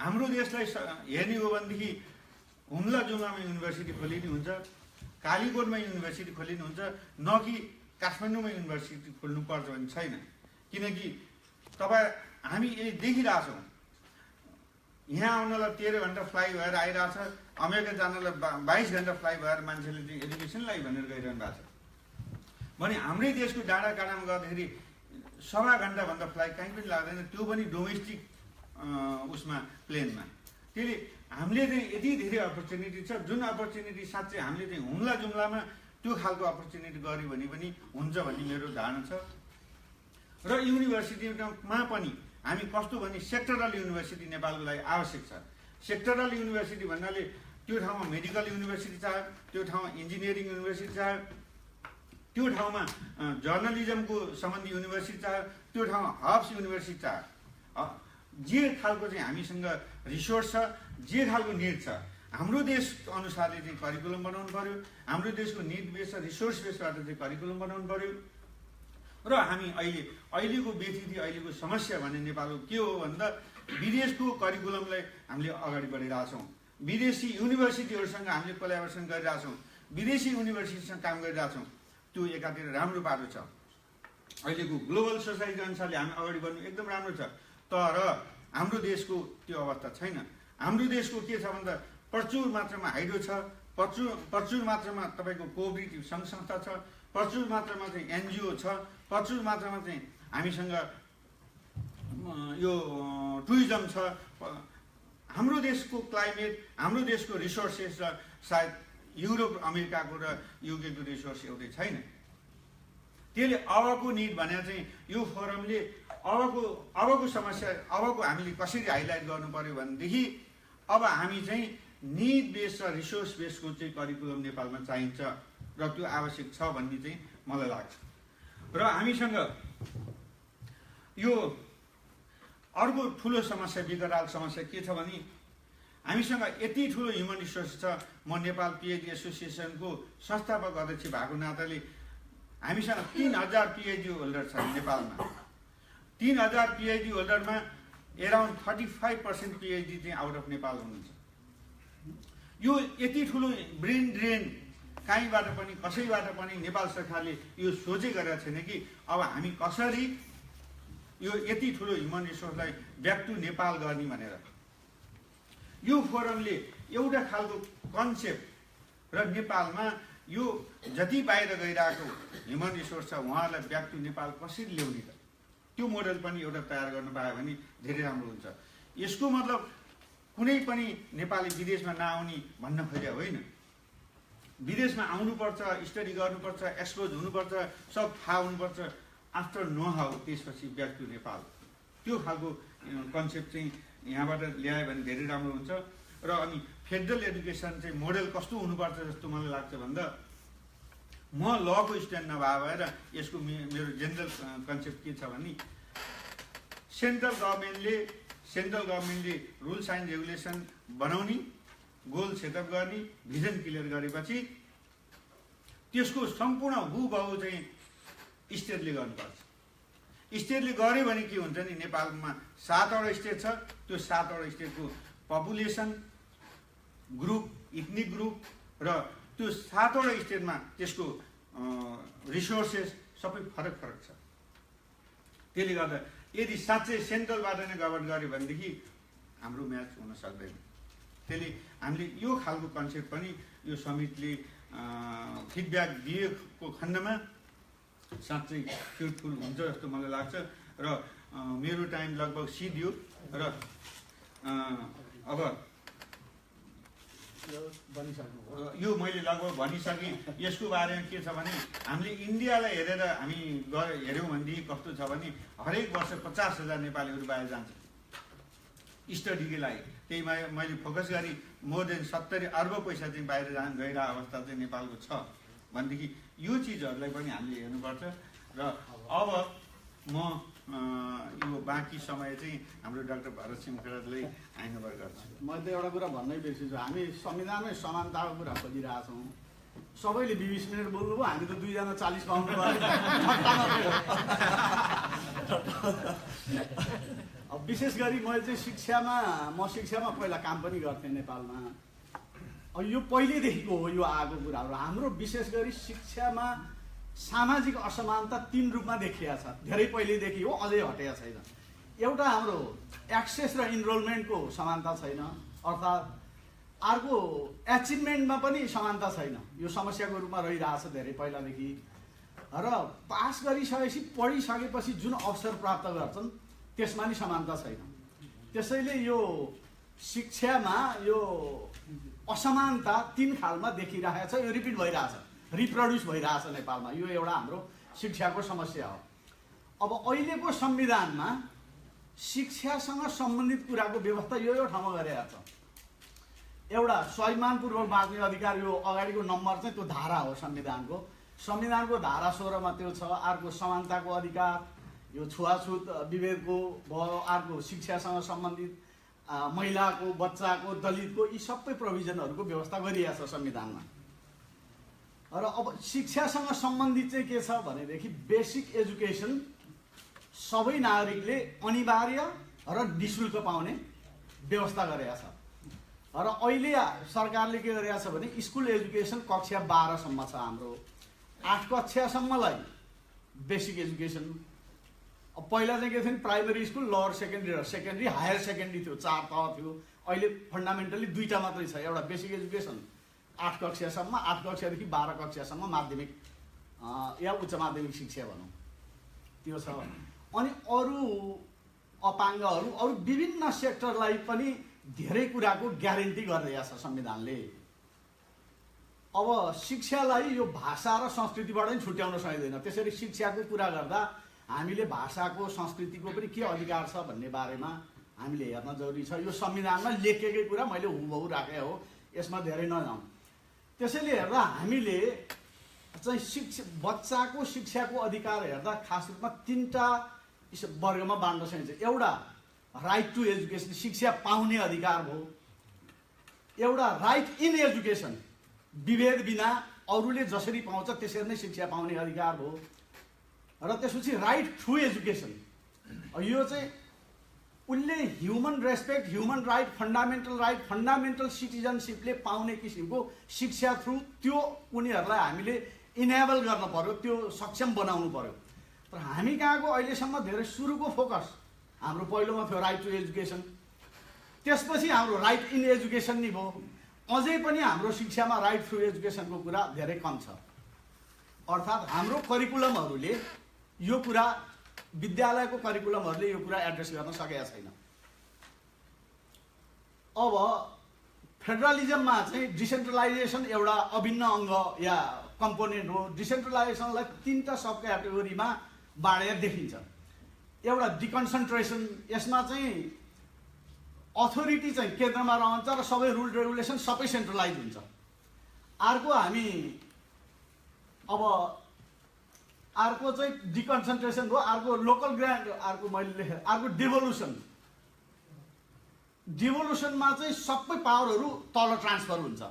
हाम्रो देशलाई हेर्ने हो भनेदेखि हुम्ला जुम्लामा युनिभर्सिटी खोलिने हुन्छ, कालीकोटमा युनिभर्सिटी खोलिने हुन्छ, न कि काठमाडौँमा युनिभर्सिटी खोल्नुपर्छ भन्ने छैन। किनकि हामी यही देखिरहेछौँ, यहाँ आउनलाई 13 घन्टा फ्लाइ भएर आइरहेछ, अमेरिका जानलाई 22 घन्टा फ्लाइ भएर मान्छेले चाहिँ एजुकेसनलाई भनेर गइरहनु भएको छ भने हाम्रै देशको डाँडा काँडामा गर्दाखेरि 1.25 घन्टाभन्दा फ्लाइट कहीँ पनि लाग्दैन, त्यो पनि डोमेस्टिक उसमा प्लेनमा। त्यसले हामीले चाहिँ यति धेरै अपर्च्युनिटी छ, जुन अपर्च्युनिटी साँच्चै हामीले चाहिँ हुम्ला जुम्लामा त्यो खालको अपर्च्युनिटी गऱ्यो भने पनि हुन्छ भन्ने मेरो धारणा छ। र युनिभर्सिटीमा पनि हामी कस्तो भने सेक्टरल युनिभर्सिटी नेपालको लागि आवश्यक छ। सेक्टरल युनिभर्सिटी भन्नाले त्यो ठाउँमा मेडिकल युनिभर्सिटी चाहियो, त्यो ठाउँमा इन्जिनियरिङ युनिभर्सिटी चाहियो, त्यो ठाउँमा जर्नलिजमको सम्बन्धी युनिभर्सिटी चाहियो, त्यो ठाउँमा हब्स युनिभर्सिटी चाहियो। जे खालको चाहिँ हामीसँग रिसोर्स छ, जे खालको निड छ, हाम्रो देश अनुसारले चाहिँ करिकुलम बनाउनु पर्यो, हाम्रो देशको निड बेस र रिसोर्स बेसबाट चाहिँ करिकुलम बनाउनु पर्यो। र हामी अहिलेको व्यतिथि अहिलेको समस्या भने नेपालको के हो भन्दा विदेशको करिकुलमलाई हामीले अगाडि बढिरहेछौँ, विदेशी युनिभर्सिटीहरूसँग हामीले कोल्याबोरेसन गरिरहेछौँ, विदेशी युनिभर्सिटीसँग काम गरिरहेछौँ। त्यो एकातिर राम्रो बाटो छ, अहिलेको ग्लोबल सोसाइटी अनुसारले हामी अगाडि बढ्नु एकदम राम्रो छ। तर हाम्रो देशको त्यो अवस्था छैन। हाम्रो देशको के छ भन्दा प्रचुर मात्रामा हाइड्रो छ, प्रचुर मात्रामा तपाईँको कोअपरेटिभ सङ्घ संस्था छ, प्रचुर मात्रामा चाहिँ एनजिओ छ, प्रचुर मात्रामा चाहिँ हामीसँग यो टुरिज्म छ। हाम्रो देशको क्लाइमेट, हाम्रो देशको रिसोर्सेस र सायद युरोप अमेरिकाको र युकेको रिसोर्स एउटै छैन। त्यसले अबको निड भने चाहिँ यो फोरमले अबको समस्या अबको हामीले कसरी हाइलाइट गर्नु पर्यो भनेदेखि अब हामी चाहिँ निड बेस र रिसोर्स बेसको चाहिँ करिकुलम नेपालमा चाहिन्छ र त्यो आवश्यक छ भन्ने चाहिँ मलाई लाग्छ। र हामीसँग यो अर्को ठुलो समस्या, विकराल समस्या के छ भने हामीसँग यति ठुलो ह्युमन रिसोर्स छ। म नेपाल पिएचडी एसोसिएसनको संस्थापक अध्यक्ष भएको नाताले हामीसँग 3000 पिएचडी होल्डर छ नेपालमा। 3000 पिएचडी होल्डरमा एराउन्ड 35% पिएचडी चाहिँ आउट अफ नेपाल हुनुहुन्छ। यो यति ठुलो ब्रेन ड्रेन कहीँबाट पनि कसैबाट पनि नेपाल सरकारले यो सोचे गरेका छैन कि अब हामी कसरी यो यति ठुलो ह्युमन रिसोर्सलाई ब्याक टु नेपाल गर्ने भनेर। यो फोरमले एउटा खालको कन्सेप्ट र नेपालमा यो जति बाहिर गइरहेको ह्युमन रिसोर्स छ उहाँहरूलाई ब्याक टु नेपाल कसरी ल्याउने त, त्यो मोडल पनि एउटा तयार गर्न पायो भने धेरै राम्रो हुन्छ। यसको मतलब कुनै पनि नेपाली विदेशमा नआउने भन्न खोजे होइन। विदेशमा आउनुपर्छ, स्टडी गर्नुपर्छ, एक्सपोज हुनुपर्छ, सब थाहा हुनुपर्छ, आफ्टर नो हाउ त्यसपछि ब्याक टु नेपाल। त्यो खालको कन्सेप्ट चाहिँ यहाँबाट ल्यायो भने धेरै राम्रो हुन्छ। र अनि फेडरल एडुकेसन चाहिँ मोडल कस्तो हुनुपर्छ जस्तो मलाई लाग्छ भन्दा म लको स्ट्यान्ड नभएर यसको मेरो जेनरल कन्सेप्ट के छ भने सेन्ट्रल गभर्मेन्टले रुल्स एन्ड रेगुलेसन बनाउने, गोल सेटअप गर्ने, भिजन क्लियर गरेपछि त्यसको सम्पूर्ण हुबहु चाहिँ स्टेटले गर्नुपर्छ। स्टेटले गर्यो भने के हुन्छ नि, नेपालमा 7वटा स्टेट छ, त्यो 7वटा स्टेटको पपुलेसन ग्रुप, इथनिक ग्रुप र त्यो 7वटा स्टेटमा त्यसको रिसोर्सेस सबै फरक छ। त्यसले गर्दा यदि साँच्चै सेन्ट्रलबाट नै गभर्न गर्यो भनेदेखि हाम्रो म्याच हुन सक्दैन। त्यसले हामीले यो खालको कन्सेप्ट पनि यो समिटले फिडब्याक दिएको खण्डमा साँच्चै फ्रुटफुल हुन्छ जस्तो मलाई लाग्छ। र मेरो टाइम लगभग सिद्धियो र अब यो मैले लगभग भनिसकेँ। यसको बारेमा के छ भने हामीले इन्डियालाई हेरेर हामी हेऱ्यौँ भनेदेखि कस्तो छ भने हरेक वर्ष 50,000 नेपालीहरू बाहिर जान्छ स्टडीकै लागि। त्यही मैले फोकस गरी मोर देन 70 अर्ब पैसा चाहिँ बाहिर गइरहेको अवस्था चाहिँ नेपालको छ भनेदेखि यो चिजहरूलाई पनि हामीले हेर्नुपर्छ। र अब म यो बाँकी समय चाहिँ हाम्रो डाक्टर भरत सिंह खरेलले ह्यान्डओभर गर्छु। मैले एउटा कुरा भन्नै बिर्सिन्छु, हामी संविधानमै समानताको कुरा खोजिरहेछौँ। सबैले 20 मिनट बोल्नुभयो, हामी त 2 जना 40 पाउनु भयो। विशेष गरी मैले चाहिँ म शिक्षामा पहिला काम पनि गर्थेँ नेपालमा। यो पहिलेदेखिको हो यो आएको कुराहरू। हाम्रो विशेष गरी शिक्षामा सामाजिक असमानता 3 रूपमा देखिया छ। धेरै पहिलेदेखि हो, अझै हटेको छैन। एउटा हाम्रो एक्सेस र इनरोलमेन्टको समानता छैन, अर्थात् अर्को एचिभमेन्टमा पनि समानता छैन। यो समस्याको रूपमा रहिरहेछ धेरै पहिलादेखि। र पास गरिसकेपछि पढिसकेपछि जुन अवसर प्राप्त गर्छन् त्यसमा नि समानता छैन। त्यसैले यो शिक्षामा यो असमानता 3 खालमा देखिरहेको छ। यो रिपिट भइरहेछ, रिप्रोड्युस भइरहेछ नेपालमा। यो एउटा हाम्रो शिक्षाको समस्या हो। अब अहिलेको संविधानमा शिक्षासँग सम्बन्धित कुराको व्यवस्था यो ठाउँमा गरेको छ। एउटा स्वाभिमानपूर्वक बाँच्ने अधिकार, यो अगाडिको नम्बर चाहिँ त्यो धारा हो संविधानको। संविधानको धारा 16 मा त्यो छ। अर्को समानताको अधिकार, यो छुवाछुत विभेदको भयो। अर्को शिक्षासँग सम्बन्धित महिलाको, बच्चाको, दलितको, यी सबै प्रोभिजनहरूको व्यवस्था गरिएको छ संविधानमा। र अब शिक्षासँग सम्बन्धित चाहिँ के छ भनेदेखि बेसिक एजुकेसन सबै नागरिकले अनिवार्य र निःशुल्क पाउने व्यवस्था गरेको छ। र अहिले सरकारले के गरेको छ भने स्कुल एजुकेसन कक्षा 12 सम्म छ। हाम्रो 8 कक्षासम्मलाई बेसिक एजुकेसन। अब पहिला चाहिँ के थियो, प्राइमेरी स्कुल, लोअर सेकेन्ड्री र सेकेन्ड्री, हायर सेकेन्ड्री थियो, 4 तह थियो। अहिले फन्डामेन्टली 2टा मात्रै छ। एउटा बेसिक एजुकेसन 8 कक्षासम्म, 8 कक्षादेखि 12 कक्षासम्म माध्यमिक या उच्च माध्यमिक शिक्षा भनौँ, त्यो छ। अनि अरू अपाङ्गहरू, अरू विभिन्न सेक्टरलाई पनि धेरै कुराको ग्यारेन्टी गरिदिएको छ संविधानले। अब शिक्षालाई यो भाषा र संस्कृतिबाट पनि छुट्याउन सकिँदैन। त्यसरी शिक्षाको कुरा गर्दा हामीले भाषाको, संस्कृतिको पनि के अधिकार छ भन्ने बारेमा हामीले हेर्न जरुरी छ। यो संविधानमा लेखेकै कुरा मैले हुबहु राखे हो, यसमा धेरै नजाउँ। त्यसैले हेर्दा हामीले चाहिँ बच्चाको शिक्षाको अधिकार हेर्दा खास रूपमा 3टा वर्गमा बाँड्न सकिन्छ। एउटा राइट टु एजुकेसन, शिक्षा पाउने अधिकार भयो। एउटा राइट इन एजुकेसन, विभेद बिना अरूले जसरी पाउँछ त्यसरी नै शिक्षा पाउने अधिकार भयो। र त्यसपछि राइट थ्रु एजुकेसन, यो चाहिँ उसले human respect, human right, fundamental सिटिजनसिपले पाउने किसिमको शिक्षा थ्रु त्यो उनीहरूलाई हामीले इनेबल गर्न पर्यो, त्यो सक्षम बनाउनु पर्यो। तर हामी कहाँको अहिलेसम्म धेरै सुरुको फोकस हाम्रो पहिलोमा थियो राइट टु एजुकेसन, त्यसपछि हाम्रो राइट इन एजुकेसन नि भयो। अझै पनि हाम्रो शिक्षामा राइट थ्रु एजुकेसनको कुरा धेरै कम छ। अर्थात् हाम्रो करिकुलमहरूले यो कुरा, विद्यालयको करिकुलमहरूले यो कुरा एड्रेस गर्न सकेका छैन। अब फेडरलिजममा चाहिँ डिसेन्ट्रलाइजेसन एउटा अभिन्न अङ्ग या कम्पोनेन्ट हो। डिसेन्ट्रलाइजेसनलाई 3टा सब क्याटेगोरीमा बाँडेर देखिन्छ। एउटा डिकन्सन्ट्रेसन, यसमा चाहिँ अथोरिटी चाहिँ केन्द्रमा रहन्छ र सबै रुल रेगुलेसन सबै सेन्ट्रलाइज हुन्छ। अर्को हामी अब अर्को चाहिँ डिकन्सन्ट्रेसन हो। अर्को लोकल ग्रान्ट, अर्को मैले लेखेँ, अर्को डिभोल्युसनमा चाहिँ सबै पावरहरू तल ट्रान्सफर हुन्छ।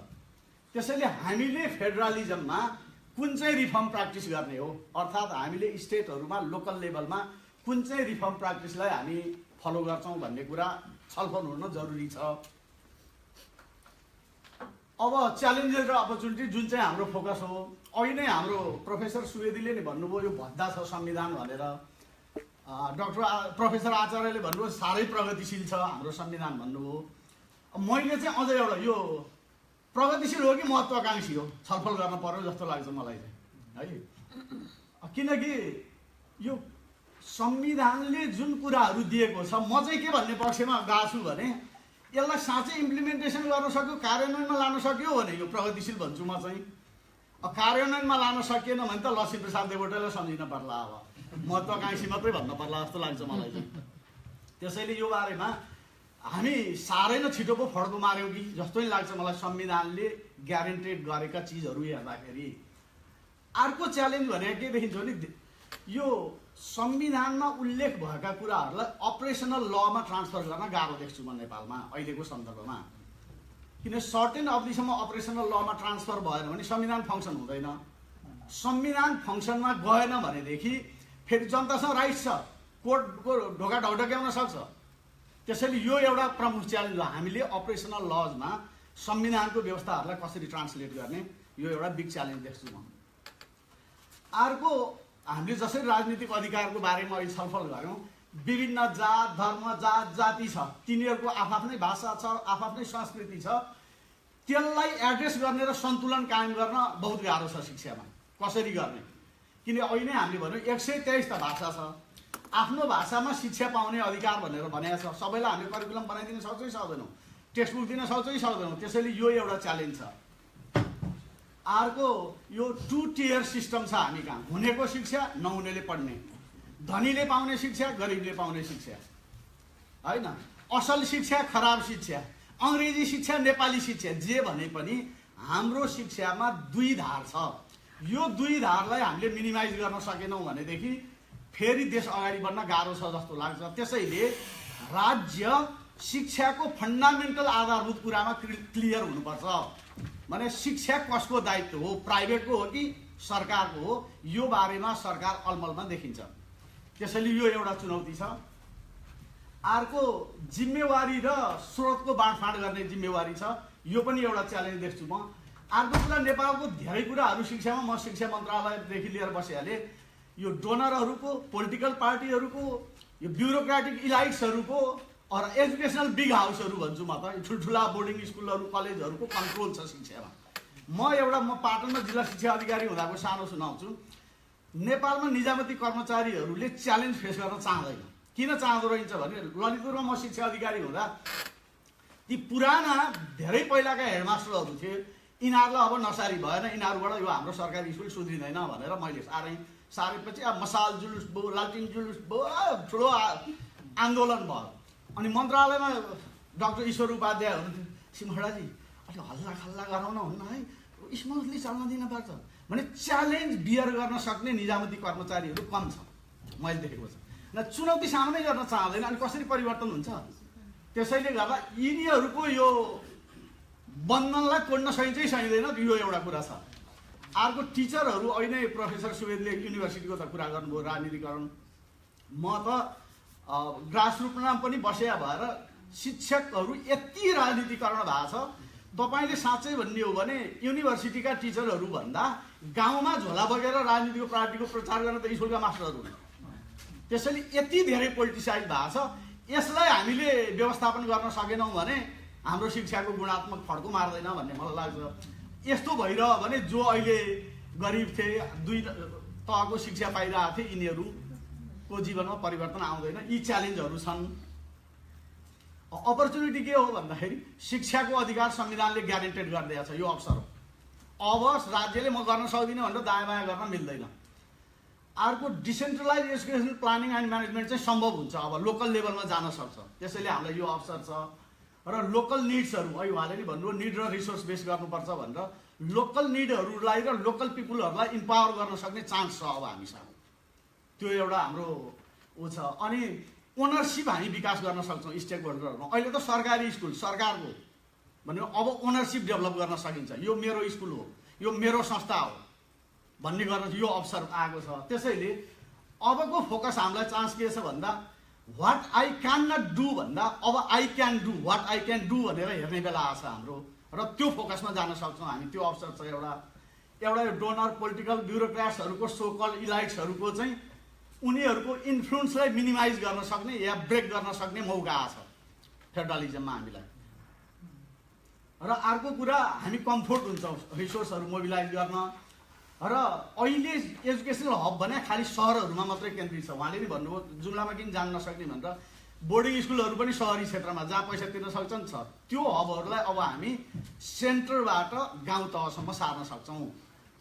त्यसैले हामीले फेडरलिजममा कुन चाहिँ रिफर्म प्र्याक्टिस गर्ने हो, अर्थात् हामीले स्टेटहरूमा लोकल लेभलमा कुन चाहिँ रिफर्म प्र्याक्टिसलाई हामी फलो गर्छौँ भन्ने कुरा छलफल हुन जरुरी छ। अब च्यालेन्जेस र अपर्च्युनिटी जुन चाहिँ हाम्रो फोकस हो, अघि नै हाम्रो प्रोफेसर सुवेदीले नै भन्नुभयो यो भद्दा छ संविधान भनेर। प्रोफेसर आचार्यले भन्नुभयो साह्रै प्रगतिशील छ हाम्रो संविधान भन्नुभयो। मैले चाहिँ अझै एउटा यो प्रगतिशील हो कि महत्त्वाकांक्षी हो छलफल गर्न पर्यो जस्तो लाग्छ मलाई चाहिँ, है। किनकि यो संविधानले जुन कुराहरू दिएको छ, म चाहिँ के भन्ने पक्षमा गएको छु भने यसलाई साँच्चै इम्प्लिमेन्टेसन गर्न सक्यो, कार्यान्वयनमा लान सक्यो भने यो प्रगतिशील भन्छु म चाहिँ। कार्यान्वयनमा लान सकिएन भने त लक्ष्मीप्रसाद देवकोटालाई सम्झिन पर्ला, अब महत्त्वाकांक्षी मात्रै भन्न पर्ला जस्तो लाग्छ मलाई चाहिँ। त्यसैले यो बारेमा हामी साह्रै नै छिटो पो फड्को मार्यौँ कि जस्तो नै लाग्छ मलाई संविधानले ग्यारेन्टेड गरेका चिजहरू हेर्दाखेरि। अर्को च्यालेन्ज भने के देखिन्छ भने यो संविधानमा उल्लेख भएका कुराहरूलाई अपरेसनल लमा ट्रान्सफर गर्न गाह्रो देख्छु म नेपालमा अहिलेको सन्दर्भमा। किन सर्टेन अवधिसम्म अपरेसनल लमा ट्रान्सफर भएन भने संविधान फङ्सन हुँदैन। संविधान फङ्सनमा गएन भनेदेखि फेरि जनतासँग राइट छ, कोर्टको ढोका ढकढक्याउन सक्छ, त्यसैले यो एउटा प्रमुख च्यालेन्ज हो। हामीले अपरेसनल लजमा संविधानको व्यवस्थाहरूलाई कसरी ट्रान्सलेट गर्ने, यो एउटा बिग च्यालेन्ज देख्छु म। अर्को, हामीले जसरी राजनीतिक अधिकारको बारेमा अहिले छलफल गऱ्यौँ, विभिन्न जात धर्म जाति छ, तिनीहरूको आफ्नै भाषा छ, आफ्नै संस्कृति छ, त्यसलाई एड्रेस गर्ने र सन्तुलन कायम गर्न बहुत गाह्रो छ शिक्षामा। कसरी गर्ने? किन अहिले हामीले भन्यौँ 123 त भाषा छ, आफ्नो भाषामा शिक्षा पाउने अधिकार भनेर भनेको छ। सबैलाई हामीले करिकुलम बनाइदिन सक्छौँ कि सक्दैनौँ, टेक्स्ट बुक दिन सक्छौँ कि सक्दैनौँ। त्यसैले यो एउटा च्यालेन्ज छ। अर्को, यो 2 टियर सिस्टम छ हामी कहाँ। हुनेको शिक्षा, नहुनेले पढ्ने, धनीले पाउने शिक्षा, गरिबले पाउने शिक्षा, होइन? असल शिक्षा, खराब शिक्षा, अङ्ग्रेजी शिक्षा, नेपाली शिक्षा, जे भने पनि हाम्रो शिक्षामा 2 धार छ। यो 2 धारलाई हामीले मिनिमाइज गर्न सकेनौँ भनेदेखि फेरि देश अगाडि बढ्न गाह्रो छ जस्तो लाग्छ। त्यसैले राज्य शिक्षाको फन्डामेन्टल आधारभूत कुरामा क्लियर हुनुपर्छ। माने शिक्षा कसको दायित्व हो, प्राइभेटको हो कि सरकारको हो, यो बारेमा सरकार अलमलमा देखिन्छ। त्यसैले यो एउटा चुनौती छ। अर्को, जिम्मेवारी र स्रोतको बाँडफाँड गर्ने जिम्मेवारी छ, यो पनि एउटा च्यालेन्ज देख्छु म। अर्को कुरा, नेपालको धेरै कुराहरू शिक्षामा, म शिक्षा मन्त्रालयदेखि लिएर बसिहालेँ, यो डोनरहरूको, पोलिटिकल पार्टीहरूको, यो ब्युरोक्रेटिक इलाइट्सहरूको और एजुकेसनल बिग हाउसहरू भन्छु म त, ठुल्ठुला बोर्डिङ स्कुलहरू कलेजहरूको कन्ट्रोल छ शिक्षामा। म पाटनमा जिल्ला शिक्षा अधिकारी हुँदाको सानो सुनाउँछु। नेपालमा निजामती कर्मचारीहरूले च्यालेन्ज फेस गर्न चाहँदैन। किन चाहँदो रहेछ भने ललितपुरमा म शिक्षा अधिकारी हुँदा ती पुराना धेरै पहिलाका हेडमास्टरहरू थिए, यिनीहरूलाई अब नसारी भएन, यिनीहरूबाट यो हाम्रो सरकारी स्कुल सुध्रिँदैन भनेर मैले सारेपछि अब मसाल जुलुस भयो, लालटिन जुलुस भयो, ठुलो आन्दोलन भयो। अनि मन्त्रालयमा डाक्टर ईश्वर उपाध्याय हुनुहुन्थ्यो, सिमहडाजी अलिक हल्ला खल्ला गराउन हुन्न है, स्मुथली चल्न दिनुपर्छ भने च्यालेन्ज बियर गर्न सक्ने निजामती कर्मचारीहरू कम छ मैले देखेको छ। न चुनौती सामनै गर्न चाहँदैन, अनि कसरी परिवर्तन हुन्छ? त्यसैले गर्दा यिनीहरूको यो बन्धनलाई तोड्न सकिन्छ कि सकिँदैन, यो एउटा कुरा छ। अर्को, टिचरहरू अहिले प्रोफेसर सुवेदले युनिभर्सिटीको त कुरा गर्नुभयो, राजनीतिकरण। म त ग्रासरुटमा पनि बसेया भएर शिक्षकहरू यति राजनीतिकरण भएको छ, तपाईँले साँच्चै भन्ने हो भने युनिभर्सिटीका टिचरहरू भन्दा गाउँमा झोला बगेर राजनीतिको पार्टीको प्रचार गर्न त स्कुलका मास्टरहरू हुन्। त्यसैले यति धेरै पोलिटिसाइज भएको छ, यसलाई हामीले व्यवस्थापन गर्न सकेनौँ भने हाम्रो शिक्षाको गुणात्मक फड्को मार्दैन भन्ने मलाई लाग्छ। यस्तो भइरह्यो भने जो अहिले गरिब थिए, 2 तहको शिक्षा पाइरहेको थिए, यिनीहरूको जीवनमा परिवर्तन आउँदैन। यी च्यालेन्जहरू छन्। अपर्च्युनिटी के हो भन्दाखेरि शिक्षाको अधिकार संविधानले ग्यारेन्टेड गरिदिएको छ, यो अवसर हो। अब राज्यले म गर्न सक्दिनँ भनेर दायाँ बायाँ गर्न मिल्दैन। अर्को, decentralise education planning and management चाहिँ सम्भव हुन्छ, अब लोकल लेभलमा जान सक्छ। त्यसैले हामीलाई यो अवसर छ। र लोकल निड्सहरू, अहिले उहाँले नि भन्नुभयो निड र रिसोर्स बेस गर्नुपर्छ भनेर, लोकल निडहरूलाई र लोकल पिपुलहरूलाई इम्पावर गर्न सक्ने चान्स छ अब हामीसँग। त्यो एउटा हाम्रो ऊ छ। अनि ओनरसिप हामी विकास गर्न सक्छौँ स्टेक होल्डरहरूमा। अहिले त सरकारी स्कुल सरकारको भन्यो, अब ओनरसिप डेभलप गर्न सकिन्छ। यो मेरो स्कुल हो, यो मेरो संस्था हो भन्ने गर्न यो अवसर आएको छ। त्यसैले अबको फोकस हामीलाई चान्स के छ भन्दा what I can nut do भन्दा अब I can do what I can do भनेर हेर्ने बेला आएको छ हाम्रो, र त्यो फोकसमा जान सक्छौँ हामी। त्यो अवसर छ एउटा डोनर पोलिटिकल ब्युरोक्राट्सहरूको, सोकल इलाइट्सहरूको चाहिँ उनीहरूको इन्फ्लुएन्सलाई मिनिमाइज गर्न सक्ने या ब्रेक गर्न सक्ने मौका आएको छ फेडरलिजममा हामीलाई। र अर्को कुरा, हामी कम्फोर्ट हुन्छौँ रिसोर्सहरू मोबिलाइज गर्न। र अहिले एजुकेसनल हब भने खालि सहरहरूमा मात्रै केन्द्रित छ। उहाँले नि भन्नुभयो जुम्लामा किन जान नसक्ने भनेर, बोर्डिङ स्कुलहरू पनि सहरी क्षेत्रमा जहाँ पैसा तिर्न सक्छन् छ। त्यो हबहरूलाई अब हामी सेन्टरबाट गाउँ तहसम्म सार्न सक्छौँ।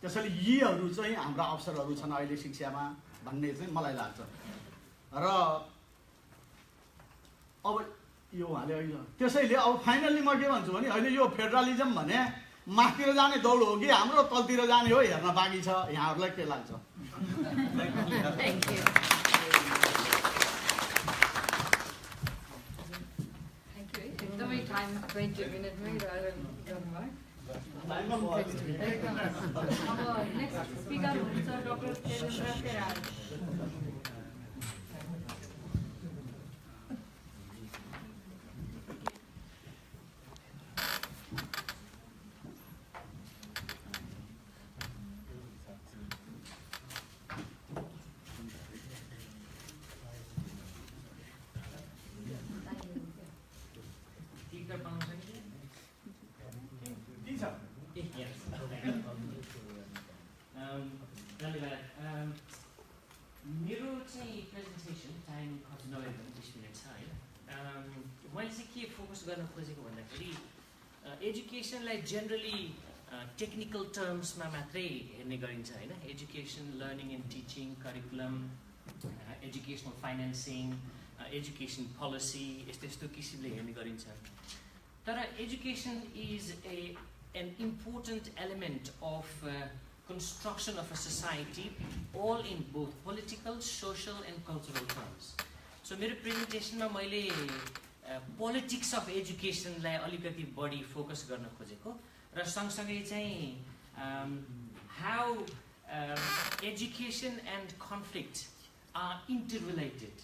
त्यसैले यीहरू चाहिँ हाम्रा अवसरहरू छन् अहिले शिक्षामा भन्ने चाहिँ मलाई लाग्छ। र अब यो उहाँले अहिले त्यसैले अब फाइनल्ली म के भन्छु भने अहिले यो फेडरलिजम भने माथितिर जाने दौड हो कि हाम्रो तलतिर जाने हो हेर्न बाँकी छ। यहाँहरूलाई के लाग्छ? एकदमै टाइम 20 मिनटमै गर्नुभयो। अब नेक्स्ट स्पिकर हुनुहुन्छ डाक्टर तेजेन्द्र तेराल। उत्तर पाउन सकिन्छ? दिन्छ। धन्यवाद। मेरो चाहिँ प्रेजेन्टेसन टाइम खर्च नभए पनि 20 मिनट छ होइन। मैले चाहिँ के फोकस गर्न खोजेको भन्दाखेरि एजुकेसनलाई जेनरली टेक्निकल टर्म्समा मात्रै हेर्ने गरिन्छ होइन। Education, learning end teaching, curriculum, educational financing, education policy, यस्तो यस्तो किसिमले हेर्ने गरिन्छ। तर education is an important element of construction of a society, all in both political, social and cultural terms. So मेरो प्रेजेन्टेसनमा मैले पोलिटिक्स अफ एजुकेसनलाई अलिकति बढी फोकस गर्न खोजेको र सँगसँगै चाहिँ how education and conflict are interrelated.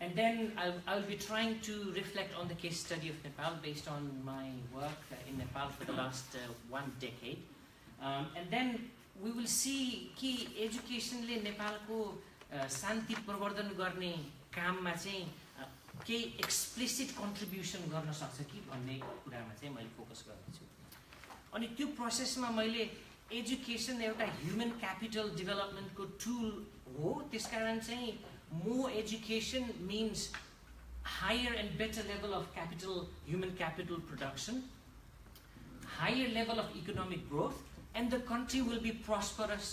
And then I'll be trying to reflect on the case study of Nepal based on my work in Nepal for the last 1 decade. And then we will see कि एजुकेसनले नेपालको शान्ति प्रवर्धन गर्ने काममा चाहिँ केही explicit contribution गर्न सक्छ कि भन्ने कुरामा चाहिँ मैले फोकस गर्नेछु। अनि त्यो प्रोसेसमा मैले एजुकेसन एउटा ह्युमन क्यापिटल डेभलपमेन्टको टुल हो, त्यसकारण चाहिँ more education means higher and better level of human capital production, higher level of economic growth, and the country will be prosperous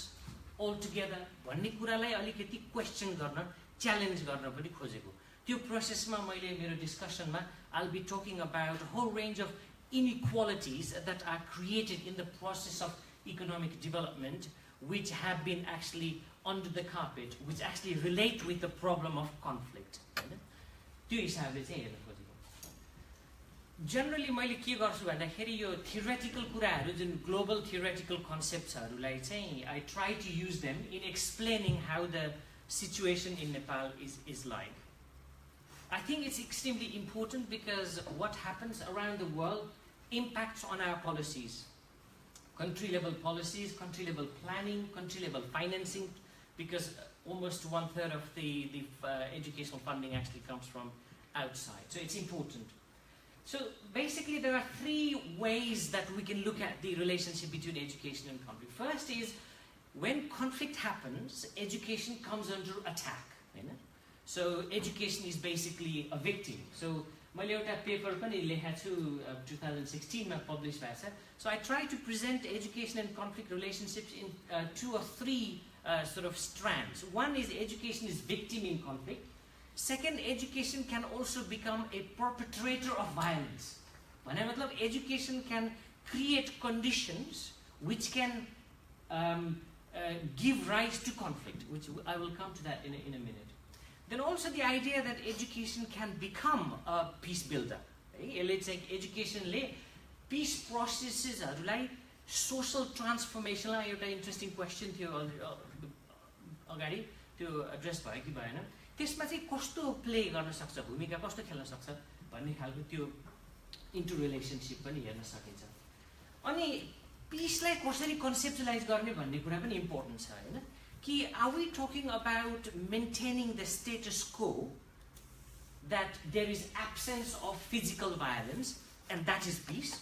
altogether. भन्ने कुरालाई अलिकति क्वेश्चन गर्न, च्यालेन्ज गर्न पनि खोजेको। त्यो प्रोसेसमा मैले मेरो डिस्कसनमा I'll be talking about a whole range of inequalities that are created in the process of economic development, which have been actually under the carpet, which actually relate with the problem of conflict. त्यो हिसाबले चाहिँ हेर्न खोजेको। Generally मैले के गर्छु भन्दाखेरि यो theoretical कुराहरू जुन ग्लोबल थियोरेटिकल कन्सेप्ट्सहरूलाई चाहिँ I try to use them in explaining how the situation in Nepal is like. I think it's extremely important because what happens around the world impacts on our policies, country level policies, country level planning, country level financing, because almost 1/3 of the educational funding actually comes from outside. So it's important. So basically there are 3 ways that we can look at the relationship between education and conflict. First is when conflict happens, education comes under attack. So education is basically a victim. So मैले एउटा paper पनि लेखेको छु 2016 मा publish भएको छ। So I try to present education and conflict relationships in 2 or 3 sort of strands. One is education is victim in conflict. Second, education can also become a perpetrator of violence. भने मतलब education can create conditions which can give rise to conflict, which I will come to that in a minute. Then also the idea that education can become a peace builder. Let's say education le peace processes harulai social transformation la एउटा interesting question थियो अगाडि त्यो address भयो कि भएन, त्यसमा चाहिँ कस्तो प्ले गर्न सक्छ, भूमिका कस्तो खेल्न सक्छ भन्ने खालको त्यो इन्टर रिलेसनशिप पनि हेर्न सकिन्छ। अनि पिसलाई कसरी कन्सेप्चुलाइज गर्ने भन्ने कुरा पनि इम्पोर्टेन्ट छ हैन कि are we talking about maintaining the status quo, that there is absence of physical violence and that is peace,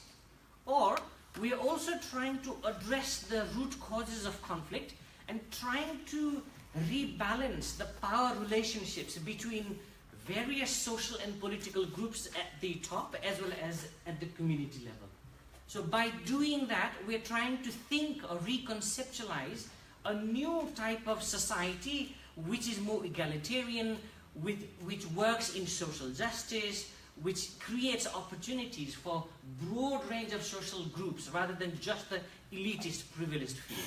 or we are also trying to address the root causes of conflict and trying to rebalance the power relationships between various social and political groups at the top as well as at the community level. So by doing that, we are trying to think or reconceptualize a new type of society which is more egalitarian, which works in social justice, which creates opportunities for broad range of social groups rather than just the elitist, privileged few.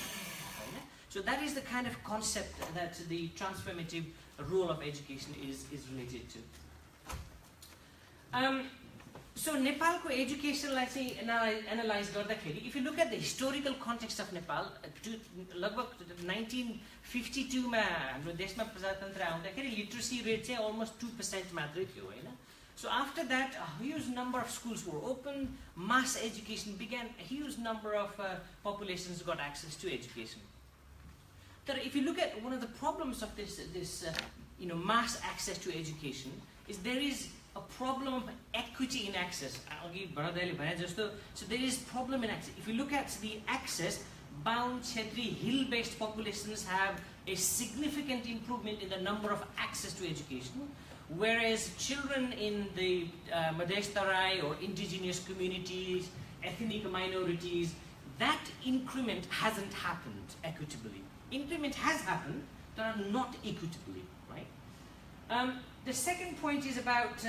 So that is the kind of concept that the transformative role of education is related to. So Nepalको एजुकेसनलाई चाहिँ analyse गर्दाखेरि if you look at the historical context of Nepal, लगभग 1952 मा हाम्रो देशमा प्रजातन्त्र आउँदाखेरि literacy rate चाहिँ almost 2% मात्रै थियो हैन। So after that, a huge number of schools were opened, mass education began, a huge number of populations got access to education. But if you look at one of the problems of this mass access to education is there is a problem of equity in access. So there is problem in access. If you look at the access, bound Chetri hill-based populations have a significant improvement in the number of access to education, whereas children in the Madhesh Tarai or indigenous communities, ethnic minorities, that increment hasn't happened equitably. Increment has happened, but not equitably, right? The second point is about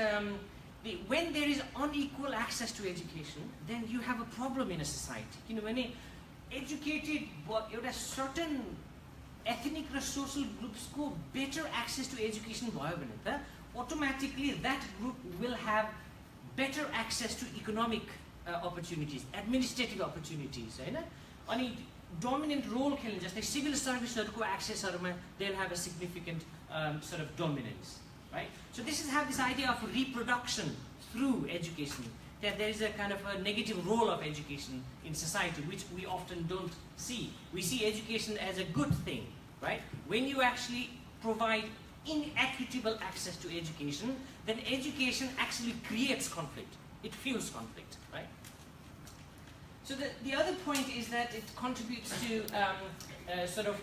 when there is unequal access to education, then you have a problem in a society. You know, when a educated, a certain ethnic or social groups go better access to education, automatically that group will have better access to economic opportunities, administrative opportunities, right? Any dominant role just like civil service access, they'll have a significant sort of dominance, right? So this is have this idea of reproduction through education, that there is a kind of a negative role of education in society, which we often don't see. We see education as a good thing, right? When you actually provide inequitable access to education, then education actually creates conflict. It fuels conflict, right? So the other point is that it contributes to sort of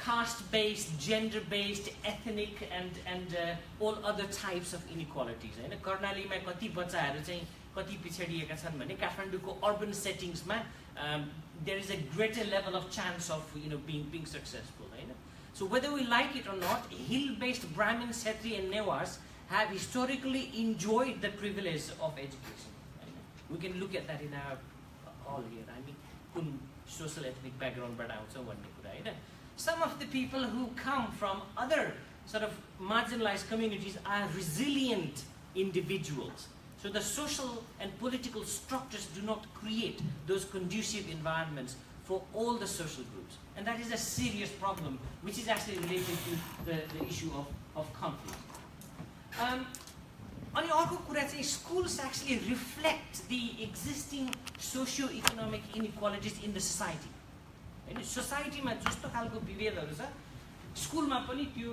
caste-based, gender-based, ethnic, and all other types of inequalities. कर्णालीमा कति बच्चाहरू चाहिँ कति पिछडिएका छन् भने काठमाडौँको urban settings-मा there is a greater level of chance of being successful. So whether we like it or not, hill-based Brahmin, Kshatriya, and Newars have historically enjoyed the privilege of education. We can look at that in our all here. I mean, kun social ethnic background but also one day. Some of the people who come from other sort of marginalized communities are resilient individuals. So the social and political structures do not create those conducive environments for all the social groups. And that is a serious problem, which is actually related to the issue of conflict. अनि अर्को कुरा चाहिँ schools actually reflect the existing socio-economic inequalities in the society. हैन सोसाइटीमा जस्तो खालको विभेदहरु छ स्कुलमा पनि त्यो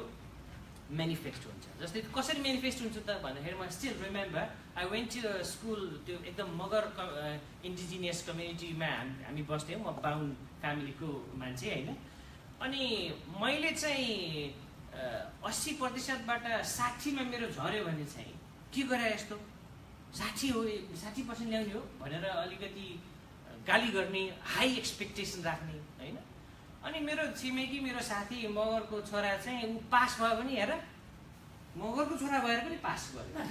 म्यानिफेस्ट हुन्छ. जस्तै कसरी म्यानिफेस्ट हुन्छ त भन्दाखेरि म still remember I went to a school त्यो एकदम मगर indigenous community मा हामी बस्थ्यौं. म बाहुन फ्यामिलीको मान्छे हैन. अनि मैले चाहिँ 80% बाट 60 मा मेरो झर्यो भने चाहिँ के गरे यस्तो 60 हो 60% ल्याउने हो भनेर अलिकति गाली गर्ने हाई एक्सपेक्टेसन राख्ने हैन. अनि मेरो छिमेकी मेरो साथी मगरको छोरा चाहिँ उ पास भयो भने हेर मगरको छोरा भएर पनि पास गर्यो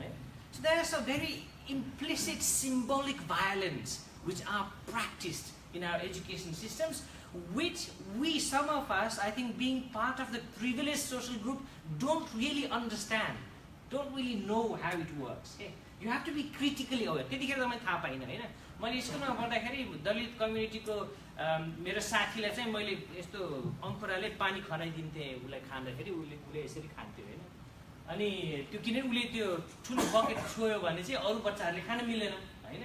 है. So there is a very implicit symbolic violence which are practiced in our education systems, which we, some of us, I think being part of the privileged social group, don't really understand, don't really know how it works. Okay? You have to be critically aware. त्यतिखेर त मैले थाहा पाइनँ हैन. मैले स्कुलमा पढ्दाखेरि दलित कम्युनिटीको मेरो साथीलाई चाहिँ मैले यस्तो अङ्कुराले पानी खनाइदिन्थे उलाई खाँदाखेरि उले यसरी खान्थ्यो हैन. अनि त्यो किन उले त्यो ठुलो बकेट छोयो भने चाहिँ अरु बच्चाहरुले खान मिलेन हैन.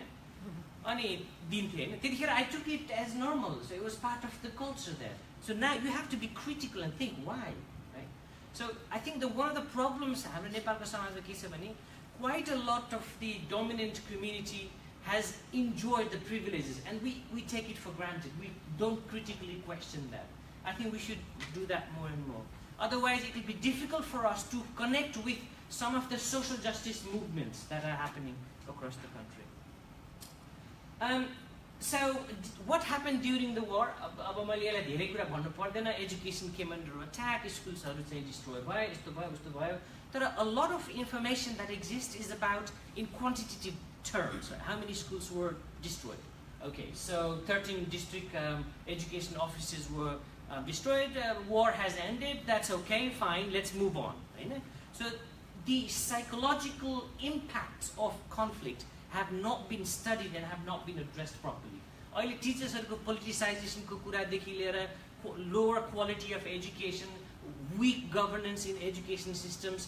अनि दिन्थे हैन. त्यतिखेर I took it as normal. So it was part of the culture there. So now you have to be critical and think why, right? So I think one of the problems हाम्रो नेपालको समाजमा के छ भने quite a lot of the dominant community has enjoyed the privileges and we take it for granted. We don't critically question that. I think we should do that more and more. Otherwise it will be difficult for us to connect with some of the social justice movements that are happening across the country. So what happened during the war? अब मैले यसलाई धेरै कुरा भन्नु पर्दैन. Education came under attack, schools-हरु चाहिँ destroy भयो, यस्तो भयो उस्तो भयो. तर a lot of information that exists is about in quantitative terms, how many schools were destroyed. Okay, so 13 district education offices were destroyed. War has ended. That's okay, fine. Let's move on. Right? So the psychological impacts of conflict have not been studied and have not been addressed properly. अहिले टिचर्सहरुको politicization-को कुरादेखि लिएर lower quality of education, weak governance in education systems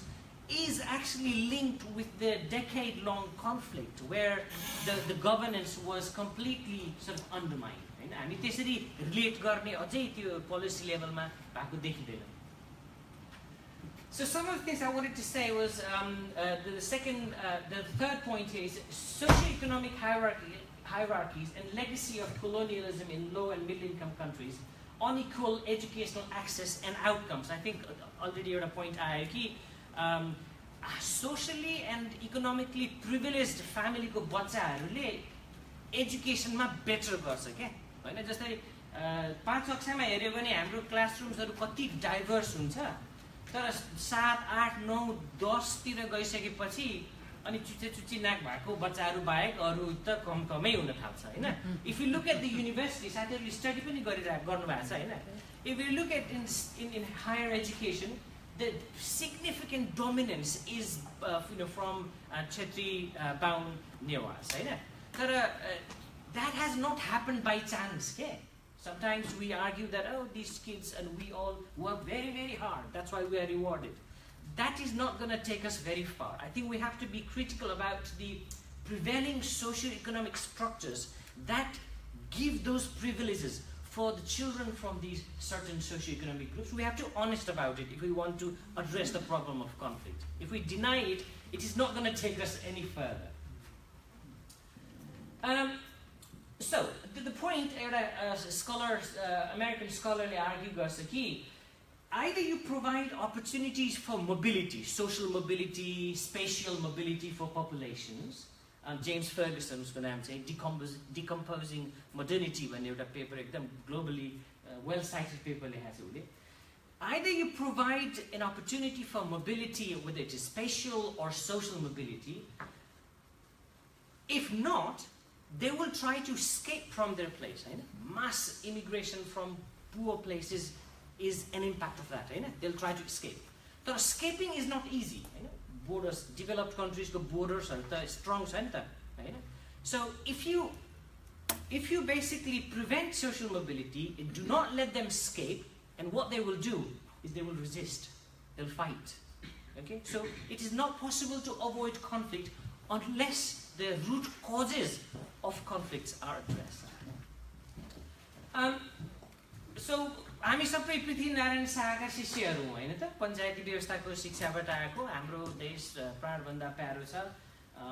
is actually linked with the decade-long conflict where the governance was completely sort of undermined. हैन हामी त्यसरी relate गर्ने अझै त्यो policy लेभलमा भएको देखिदैन. So some of the things I wanted to say was the third point here is socioeconomic hierarchies and legacy of colonialism in low and middle income countries, unequal educational access and outcomes. I think already एउटा point आयो कि socially and economically privileged family को बच्चाहरूले एजुकेसनमा better गर्छ क्या हैन जस्तै 5 कक्षामा हेर्यो भने हाम्रो क्लासरुम्सहरु कति डाइभर्स हुन्छ तर 7 8 9 10 तिर गइसकेपछि अनि चुच्ची नाक भएको बच्चाहरु बाहेक अरु त कमै हुन थाल्छ हैन if you look at the university साथीहरुले स्टडी पनि गर्नु भएको छ हैन if you look at in higher education the significant dominance is from Chetri Baun Newas that has not happened by chance okay? Sometimes we argue that these kids and we all work very very hard that's why we are rewarded that is not going to take us very far I think we have to be critical about the prevailing socio-economic structures that give those privileges for the children from these certain socio-economic groups. We have to be honest about it if we want to address the problem of conflict. If we deny it, it is not going to take us any further. So, the point, American scholarly argue गर्छ कि either you provide opportunities for mobility, social mobility, spatial mobility for populations, James Ferguson उसको नाम चाहिँ decomposing modernity भन्ने एउटा paper एकदम globally well cited paper लेखेको छ उसले either you provide an opportunity for mobility whether it is spatial or social mobility if not they will try to escape from their place Hahn mass immigration from poor places is an impact of that Hahn they'll try to escape तर escaping is not easy Hahn borders developed countries को borders are strong center right? So if you basically prevent social mobility and do not let them escape and what they will do is they will resist they'll fight okay so it is not possible to avoid conflict unless the root causes of conflicts are addressed so हामी सबै पृथ्वीनारायण शाहका शिष्यहरू हौं हैन त पञ्चायती व्यवस्थाको शिक्षाबाट आएको हाम्रो देश प्राणभन्दा प्यारो छ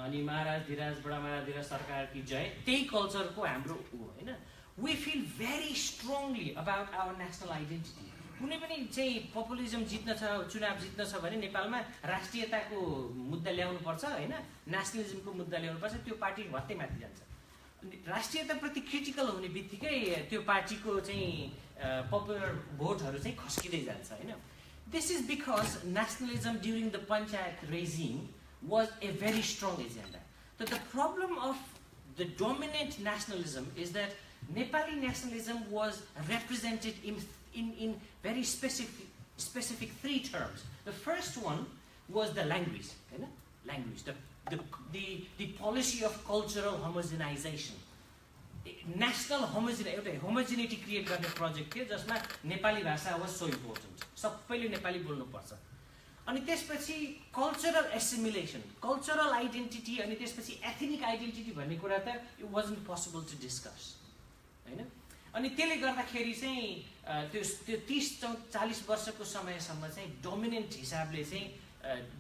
अनि महाराज धीराज बडा महाराज धीराज सरकारकी जय त्यही कल्चरको हाम्रो हो हैन we feel very strongly about our national identity कुनै पनि चाहिँ पपुलिजम जित्न छ चुनाव जित्न छ भने नेपालमा राष्ट्रियताको मुद्दा ल्याउनु पर्छ हैन नेशनलिजमको मुद्दा ल्याउनु पर्छ त्यो पार्टी भत्तै माथि जान्छ राष्ट्रियता प्रति क्रिटिकल हुने बित्तिकै त्यो पार्टीको चाहिँ popular भोटहरु चाहिँ खस्किदै जान्छ हैन this is because nationalism during the panchayat regime was a very strong agenda so the problem of the dominant nationalism is that Nepali nationalism was represented in very specific three terms the first one was the language हैन language the policy of cultural homogenization national homogeneity create गर्ने project थियो जसमा नेपाली भाषा was so important सबैले नेपाली बोल्नु पर्छ अनि त्यसपछि कल्चरल एसिमिलेसन कल्चरल आइडेन्टिटी अनि त्यसपछि एथनिक आइडेन्टिटी भन्ने कुरा त it wasn't possible to discuss हैन अनि त्यसले गर्दाखेरि चाहिँ त्यो 30-40 वर्षको समयसम्म चाहिँ डोमिनेन्ट हिसाबले चाहिँ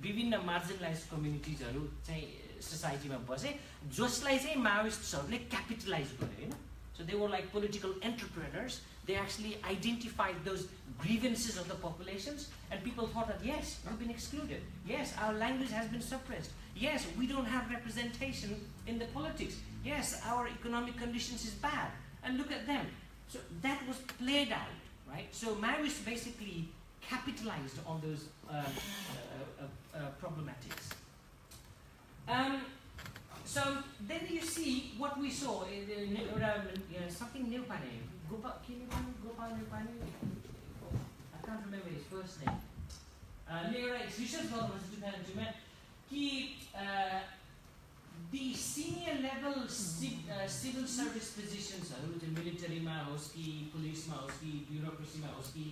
विभिन्न मार्जिनलाइज्ड कम्युनिटिजहरु चाहिँ सोसाइटीमा बसे जसलाई चाहिँ माओइस्टहरुले क्यापिटलाइज गरे हैन so they were like political entrepreneurs they actually identified those grievances of the populations and people thought that yes we've been excluded yes our language has been suppressed yes we don't have representation in the politics yes our economic conditions is bad and look at them so that was played out right so Maoists basically capitalized on those problematics so then you see what we saw in something new Gopal Newpani I can't remember his first name research was 2002 कि the senior level civil service positions military मा होस् कि police मा होस् कि bureaucracy मा होस् कि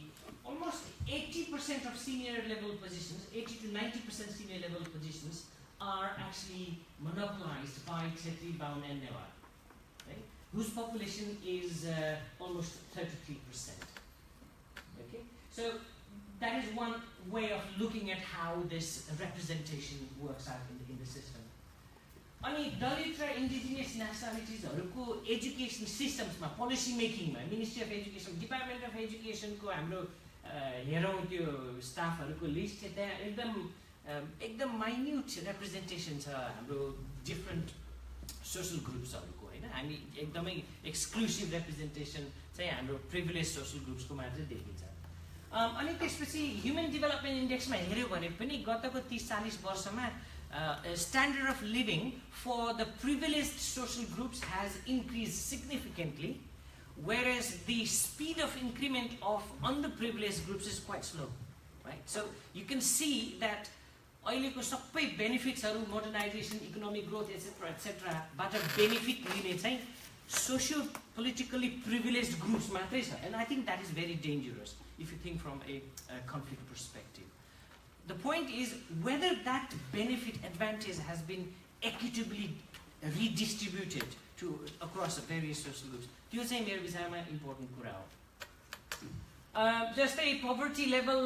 almost 80% of senior level positions 80 to 90% senior level positions are actually monopolized by Chetri, Baun and Newar, right? Whose population is almost 33%. Okay, so that is one way of looking at how this representation works out in the system. अनि दलित र indigenous नेसनालिटिजहरूको education सिस्टम्समा policy मेकिङमा ministry of education department of एजुकेसनको हाम्रो हेरौँ त्यो स्टाफहरूको list त्यहाँ एकदम माइन्युट रिप्रेजेन्टेसन छ हाम्रो डिफ्रेन्ट सोसल ग्रुप्सहरूको होइन हामी एकदमै एक्सक्लुसिभ रिप्रेजेन्टेसन चाहिँ हाम्रो प्रिभिलेज सोसल ग्रुप्सको मात्रै देखिन्छ अनि त्यसपछि ह्युमन डेभलपमेन्ट इन्डेक्समा हेऱ्यो भने पनि गतको 30-40 वर्षमा standard of living for the privileged social groups has increased significantly, whereas the speed of increment of underprivileged groups is quite slow, right? So you can see that अहिलेको सबै बेनिफिट्सहरू modernization, economic growth, etc. बाट benefit लिने चाहिँ socio politically प्रिभिलेज्ड groups मात्रै छ, and I think that is very dangerous if you think from a conflict perspective. The point is whether that benefit advantage has been equitably redistributed to across various social groups. त्यो चाहिँ मेरो विचारमा important कुरा हो. जस्तै poverty level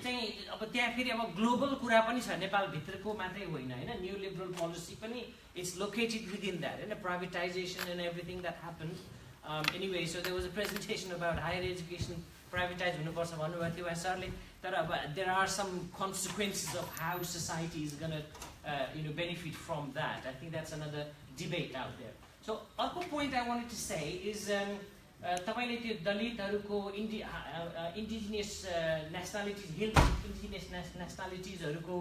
चाहिँ अब त्यहाँ फेरि अब ग्लोबल कुरा पनि छ, नेपाल भित्रको मात्रै होइन हैन. न्यू लिबरल पोलिसी पनि इट्स लोकेटेड विदिन द्याट हैन, privatisation and everything that happened. Anyway, so there was a presentation about higher education privatized हुनुपर्छ भन्नुभएको थियो सरले. तर अब there are some consequences of how society is going to benefit from that. I think that's another debate out there. So अर्को point I wanted to say is तपाईले त्यो दलितहरुको indigenous nationalities, indigenous nationalitiesहरुको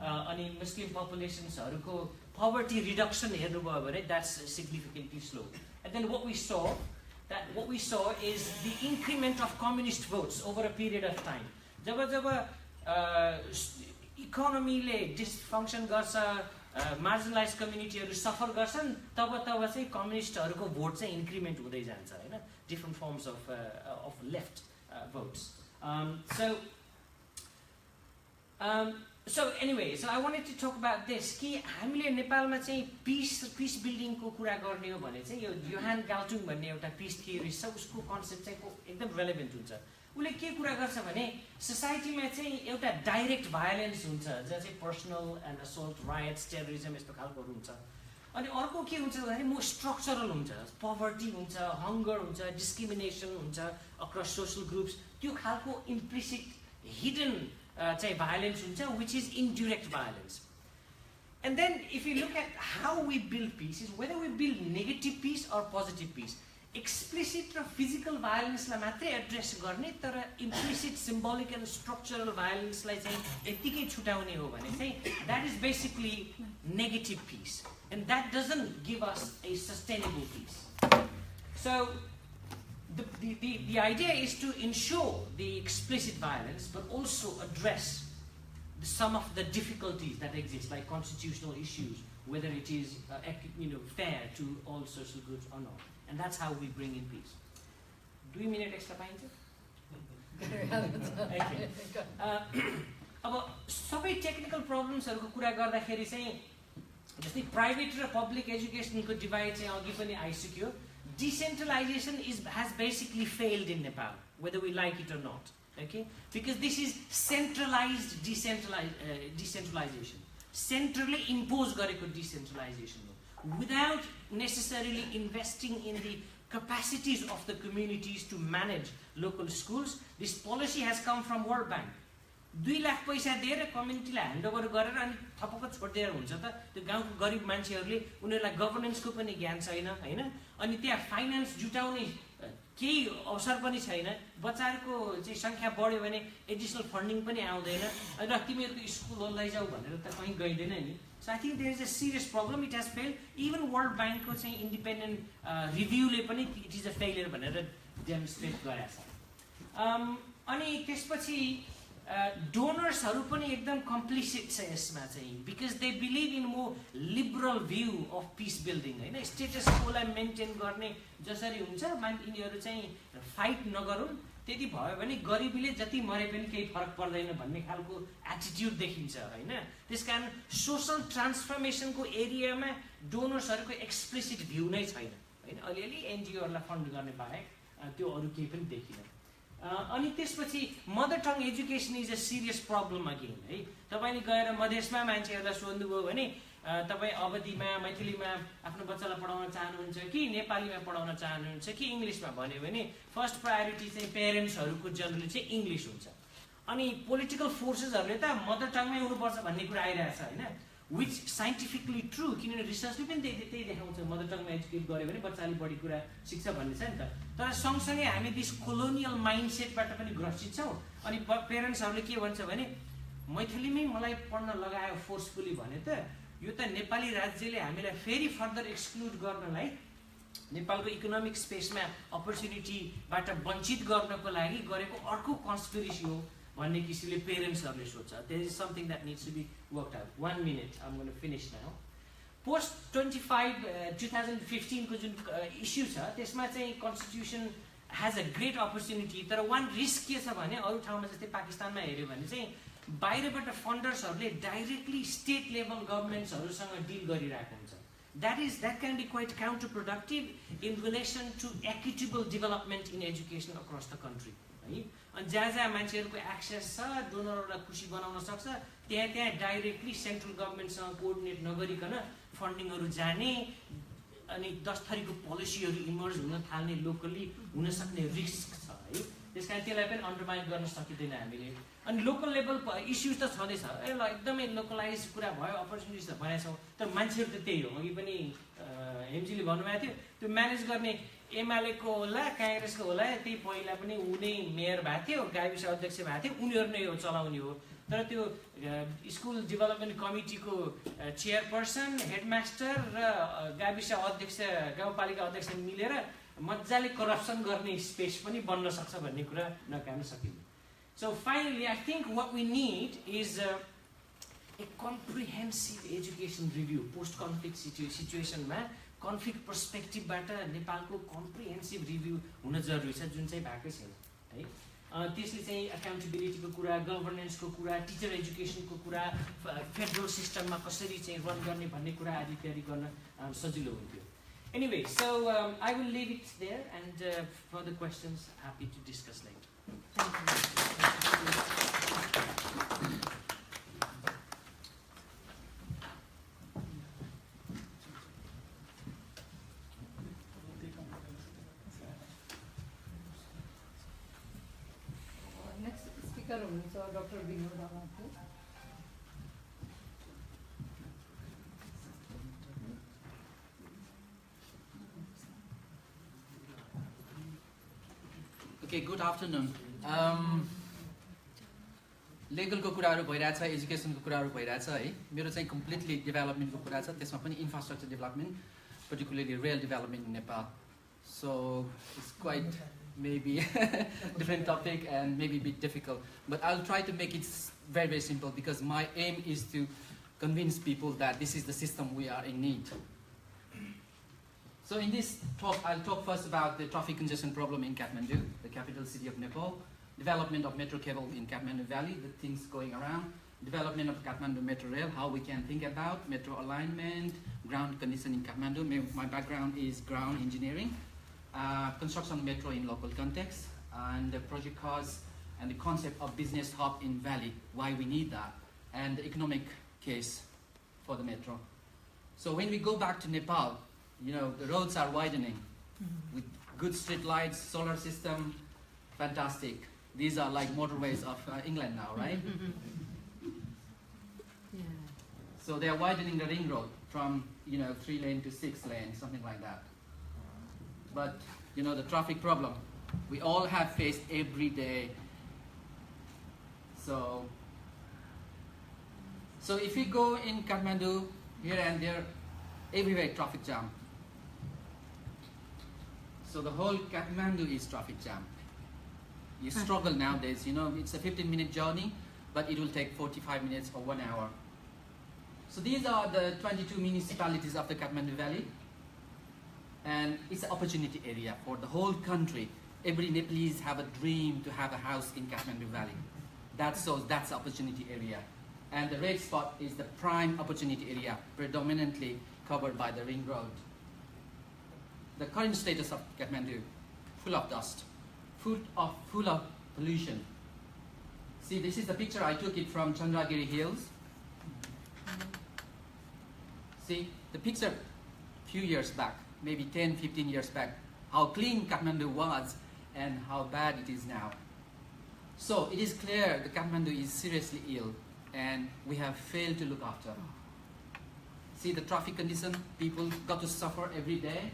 अनि Muslim populationsहरुको poverty reduction हेर्नुभयो भने that's significantly slow. And then what we saw is the increment of communist votes over a period of time. जब इकोनोमीले डिसफङ्क्सन गर्छ, marginalise कम्युनिटीहरू सफर गर्छन्, तब चाहिँ कम्युनिस्टहरूको भोट चाहिँ इन्क्रिमेन्ट हुँदै जान्छ हैन, different forms of left votes. So anyway, so I wanted to talk about this कि हामीले नेपालमा चाहिँ पीस बिल्डिङको कुरा गर्ने हो भने चाहिँ यो योहान गाल्टुङ भन्ने एउटा पीस थियोरिस्ट छ, उसको कन्सेप्ट चाहिँ एकदम रेलेभेन्ट हुन्छ. उसले के कुरा गर्छ भने सोसाइटीमा चाहिँ एउटा डाइरेक्ट भायोलेन्स हुन्छ जहाँ चाहिँ personal end assault, rights, terrorism यस्तो खालकोहरू हुन्छ. अनि अर्को के हुन्छ भने म स्ट्रक्चरल हुन्छ, पभर्टी हुन्छ, हङ्गर हुन्छ, डिस्क्रिमिनेसन हुन्छ अक्रस सोसल ग्रुप्स. त्यो खालको इम्प्लिसिट हिडन चाहिँ भायोलेन्स हुन्छ, which is indirect violence. And then if you look at how we build peace, is whether we build negative peace or positive peace. Explicit र physical violence लाई मात्रै address गर्ने, तर implicit, symbolic and structural violence लाई चाहिँ यतिकै छुटाउने हो भने चाहिँ that is basically negative peace, and that doesn't give us a sustainable peace. So the idea is to ensure the explicit violence, but also address some of the difficulties that exist, like constitutional issues, whether it is fair to all social groups or not. And that's how we bring in peace. 2 minutes extra पाइन्छ? अब सबै technical प्रब्लम्सहरूको कुरा गर्दाखेरि चाहिँ जस्तै private र public एजुकेसनको divide चाहिँ अघि पनि आइसक्यो. Decentralization has basically failed in Nepal, whether we like it or not. Okay, because this is centralized decentralization, centrally imposed gareko decentralization, without necessarily investing in the capacities of the communities to manage local schools. This policy has come from World Bank. 2 lakh पैसा दिएर कम्युनिटीलाई handover गरेर अनि थपक्क छोडिदिएर हुन्छ त. त्यो गाउँको गरिब मान्छेहरूले उनीहरूलाई गभर्नेन्सको पनि ज्ञान छैन हैन, अनि त्यहाँ फाइनान्स जुटाउने केही अवसर पनि छैन. बच्चाहरूको चाहिँ संख्या बढ्यो भने एडिसनल फन्डिङ पनि आउँदैन, र तिमीहरूको स्कुल लैजाऊ भनेर त कहीँ गइदैन नि. So I think there is a serious problem. It has failed. Even World Bank को चाहिँ इन्डिपेन्डेन्ट रिभ्यूले पनि it is a failure भनेर डेमोन्स्ट्रेट गरेको छ. अनि त्यसपछि डोनर्सहरू पनि एकदम कम्प्लिसिट छ यसमा चाहिँ, because they believe in more liberal view of peace building हैन. स्टेटस कोलाई मेन्टेन गर्ने जसरी हुन्छ, यिनीहरू चाहिँ फाइट नगरून्, त्यति भयो भने गरिबीले जति मरे पनि केही फरक पर्दैन भन्ने खालको एटिट्युड देखिन्छ हैन. त्यसकारण सोशल ट्रान्सफर्मेसनको एरियामा डोनर्सहरूको एक्सप्लिसिट भ्यू नै छैन हैन. अलिअलि एनजिओहरूलाई फन्ड गर्ने बाहेक त्यो अरू केही पनि देखिन. अनि त्यसपछि mother tongue education is a serious problem again है। तपाईँले गएर मधेसमा मान्छेहरूलाई सोध्नुभयो भने तपाईँ अवधिमा मैथिलीमा आफ्नो बच्चालाई पढाउन चाहनुहुन्छ कि नेपालीमा पढाउन चाहनुहुन्छ कि इङ्ग्लिसमा भन्यो भने फर्स्ट प्रायोरिटी चाहिँ पेरेन्ट्सहरूको जनरली चाहिँ इङ्ग्लिस हुन्छ। अनि पोलिटिकल फोर्सेसहरूले त मदर टङमै हुनुपर्छ भन्ने कुरा आइरहेछ होइन, विच साइन्टिफिकली ट्रु, किनभने रिसर्चले पनि त्यही देखाउँछ मदर टङमा एजुकेट गर्यो भने बच्चाले बढी कुरा सिक्छ भन्ने छ नि त। तर सँगसँगै हामी दिस कोलोनियल माइन्डसेटबाट पनि ग्रसित छौँ। अनि पेरेन्ट्सहरूले के भन्छ भने मैथिलीमै मलाई पढ्न लगायो फोर्सफुली भने त यो त नेपाली राज्यले हामीलाई फेरि फर्दर एक्सक्लुड गर्नलाई, नेपालको इकोनोमिक स्पेसमा अपर्च्युनिटीबाट वञ्चित गर्नको लागि गरेको अर्को कन्स्पिरेसी हो भन्ने किसिमले पेरेन्ट्सहरूले सोध्छ। There is something that needs to be worked out. 1 minute, I am going to finish now. Post 2015 को जुन इस्यु छ त्यसमा चाहिँ constitution has a great opportunity, तर वान रिस्क के छ भने अरू ठाउँमा जस्तै पाकिस्तानमा हेऱ्यो भने चाहिँ बाहिरबाट फन्डर्सहरूले डाइरेक्टली स्टेट लेभल गभर्मेन्ट्सहरूसँग डिल गरिरहेको हुन्छ। That can be quite counterproductive in relation to equitable development in education across the country है। अनि जहाँ मान्छेहरूको एक्सेस छ, डोनरहरूलाई खुसी बनाउन सक्छ, त्यहाँ डाइरेक्टली सेन्ट्रल गभर्मेन्टसँग कोअर्डिनेट नगरिकन फन्डिङहरू जाने अनि 10 थरीको पोलिसीहरू इमर्ज हुन थाल्ने लोकली हुन सक्ने रिस्क छ है। त्यस कारण त्यसलाई पनि अन्डरमाइन गर्न सकिँदैन हामीले। अनि लोकल लेभल इस्युज त छँदैछ, एकदमै लोकलाइज कुरा भयो, अपर्च्युनिटिज त भनेका छौँ, तर मान्छेहरू त त्यही हो। अघि पनि हेमजीले भन्नुभएको थियो त्यो म्यानेज गर्ने एमालेको होला काङ्ग्रेसको होला, त्यही पहिला पनि उनी मेयर भएको थियो, गाविस अध्यक्ष भएको थियो, उनीहरू नै हो चलाउने हो। तर त्यो स्कुल डेभलपमेन्ट कमिटीको चेयरपर्सन, हेडमास्टर र गाविस अध्यक्ष, गाउँपालिका अध्यक्ष मिलेर मजाले करप्सन गर्ने स्पेस पनि बन्न सक्छ भन्ने कुरा नकार्न सकिन्छ। So finally, I think what we need is a comprehensive education review. Post-conflict situation ma conflict perspective bata Nepal ko comprehensive review huna jaruri cha jun chai bhakai chaina hai। त्यसले चाहिँ accountability को कुरा, governance को कुरा, teacher education को कुरा, federal system मा कसरी चाहिँ run गर्ने भन्ने कुरा आदि तयारी गर्न सजिलो हुन्थ्यो। Anyway, so I will leave it there, and further questions happy to discuss later. Next speaker हुनुहुन्छ Dr. विनोद आमाको। Okay, good afternoon. Legal को कुराहरु भइरहेछ, एजुकेसन को कुराहरु भइरहेछ है। मेरो चाहिँ कम्प्लिटली डेभलपमेन्ट को कुरा छ, त्यसमा पनि infrastructure development, particularly rail development in Nepal. So it's quite maybe different topic and maybe a bit difficult, but I'll try to make it very, very simple, because my aim is to convince people that this is the system we are in need. So in this talk, I'll talk first about the traffic congestion problem in Kathmandu, the capital city of Nepal, development of metro cable in Kathmandu Valley, the things going around, development of Kathmandu metro rail, how we can think about metro alignment, ground condition in Kathmandu. My background is ground engineering, construction metro in local context, and the project cause and the concept of business hub in Valley, why we need that, and the economic case for the metro. So when we go back to Nepal, you know, the roads are widening with good street lights, solar system, fantastic. These are like motorways of England now, right? Yeah. So they are widening the ring road from, you know, 3 lane to 6 lane, something like that. But, you know, the traffic problem, we all have faced every day. So if we go in Kathmandu, here and there, everywhere traffic jam. So the whole Kathmandu is traffic jam. You struggle nowadays, you know, it's a 15-minute journey, but it will take 45 minutes or 1 hour. So these are the 22 municipalities of the Kathmandu Valley, and it's an opportunity area for the whole country. Every Nepalese have a dream to have a house in Kathmandu Valley. That's opportunity area. And the red spot is the prime opportunity area, predominantly covered by the ring road. The current status of Kathmandu, full of dust, full of pollution. See, this is the picture I took it from Chandragiri Hills. See, the picture few years back, maybe 10, 15 years back, how clean Kathmandu was and how bad it is now. So it is clear that Kathmandu is seriously ill and we have failed to look after. See the traffic condition, people got to suffer every day.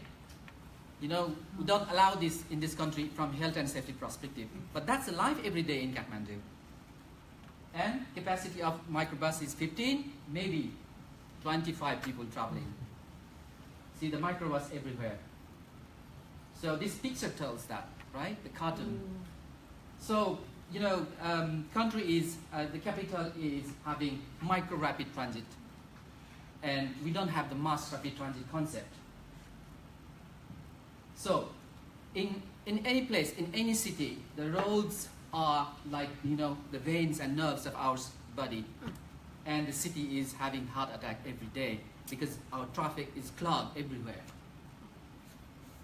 You know, we don't allow this in this country from health and safety perspective. But that's life every day in Kathmandu. And capacity of microbus is 15, maybe 25 people traveling. See the microbus everywhere. So this picture tells that, right? The cartoon. So, you know, country is, the capital is having micro rapid transit. And we don't have the mass rapid transit concept. So, in any place, in any city, the roads are like, you know, the veins and nerves of our body. And the city is having heart attack every day because our traffic is clogged everywhere.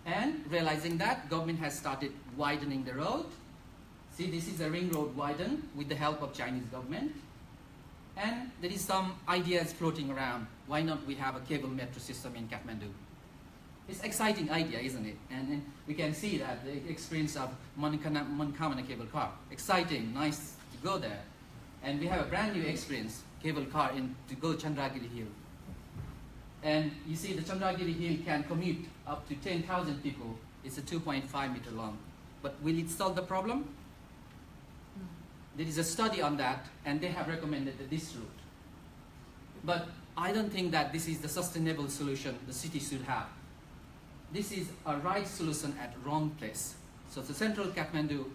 And realizing that, government has started widening the road. See, this is a ring road widened with the help of Chinese government. And there is some ideas floating around. Why not we have a cable metro system in Kathmandu? It's an exciting idea, isn't it? And we can see that the experience of Mankamana cable car. Exciting, nice to go there. And we have a brand new experience, cable car to go Chandragiri Hill. And you see the Chandragiri Hill can commute up to 10,000 people. It's a 2.5 meter long. But will it solve the problem? There is a study on that, and they have recommended this route. But I don't think that this is the sustainable solution the city should have. This is a right solution at wrong place. So the central Kathmandu,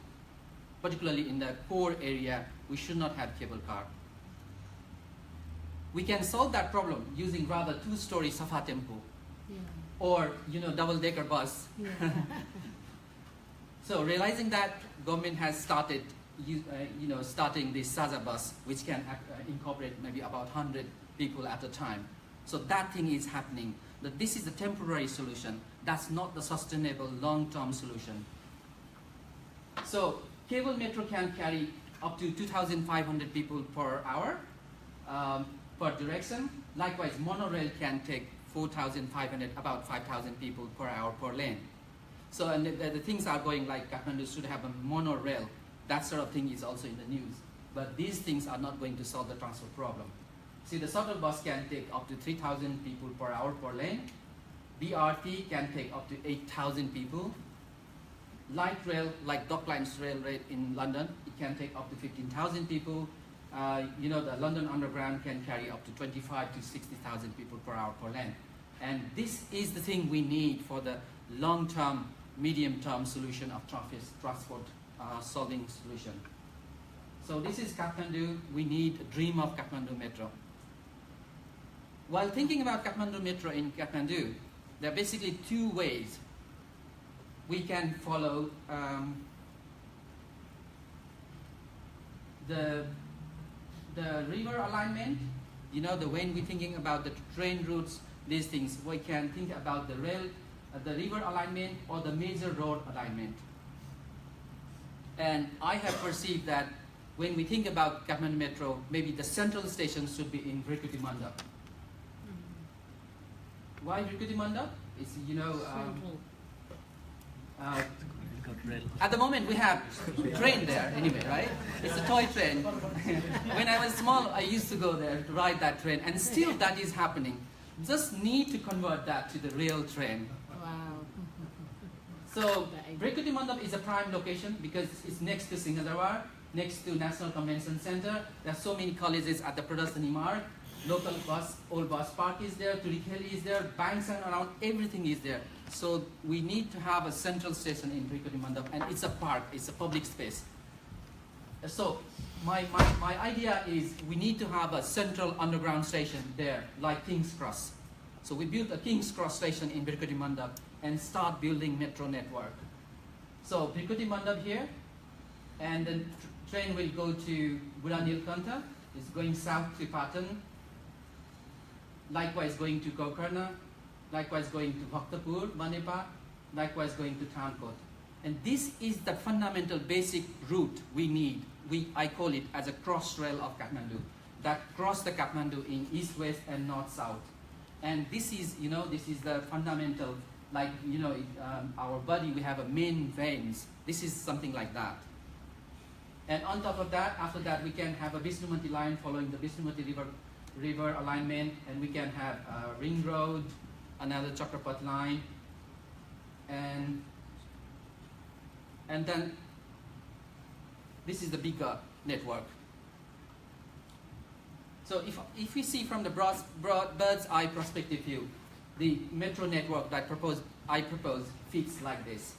particularly in the core area, we should not have cable car. We can solve that problem using rather two-story Safa tempo, or double-decker bus. So realizing that, government has started starting this Saza bus, which can incorporate maybe about 100 people at a time. So that thing is happening. That this is a temporary solution. That's not the sustainable long-term solution. So cable metro can carry up to 2,500 people per hour per direction. Likewise, monorail can take 4,500, about 5,000 people per hour per lane. So and the things are going like Kathmandu should have a monorail. That sort of thing is also in the news. But these things are not going to solve the transport problem. See, the shuttle bus can take up to 3,000 people per hour per lane. BRT can take up to 8,000 people. Light rail, like Docklands Railway in London, it can take up to 15,000 people. The London Underground can carry up to 25 to 60,000 people per hour per lane. And this is the thing we need for the long-term, medium-term solution of transport solving solution. So this is Kathmandu. We need a dream of Kathmandu Metro. While thinking about Kathmandu Metro in Kathmandu, there are basically two ways we can follow the river alignment. When we're thinking about the train routes, these things, we can think about the rail, the river alignment or the major road alignment. And I have perceived that when we think about Kathmandu Metro, maybe the central station should be in Vrikuti Mandap. Why Vrikuti Mandap? It's, at the moment we have train there anyway, right? It's a toy train. When I was small, I used to go there to ride that train, and still that is happening. Just need to convert that to the real train. So Vrikuti Mandap is a prime location because it's next to Singhadawar, next to National Convention Center. There are so many colleges at the Pradasani Marg. Local bus, old bus park is there, Turikeli is there, banks and around, everything is there. So we need to have a central station in Vrikuti Mandap, and it's a park, it's a public space. So my idea is we need to have a central underground station there, like King's Cross. So we built a King's Cross station in Vrikuti Mandap and start building metro network. So Vrikuti Mandap here, and then train will go to Buranilkanta, it's going south to Patan, likewise going to Gokarna, likewise going to Bhaktapur, Manepa, likewise going to Thankot. And this is the fundamental basic route we need. I call it as a cross rail of Kathmandu, that cross the Kathmandu in east, west, and north, south. And this is, this is the fundamental, like, our body, we have a main veins. This is something like that. And on top of that, after that, we can have a Vishnumati line following the Vishnumati river alignment, and we can have a ring road, another Chakrapat line, and then this is the bigger network. So if we see from the broad bird's eye perspective view, the metro network that I propose fits like this.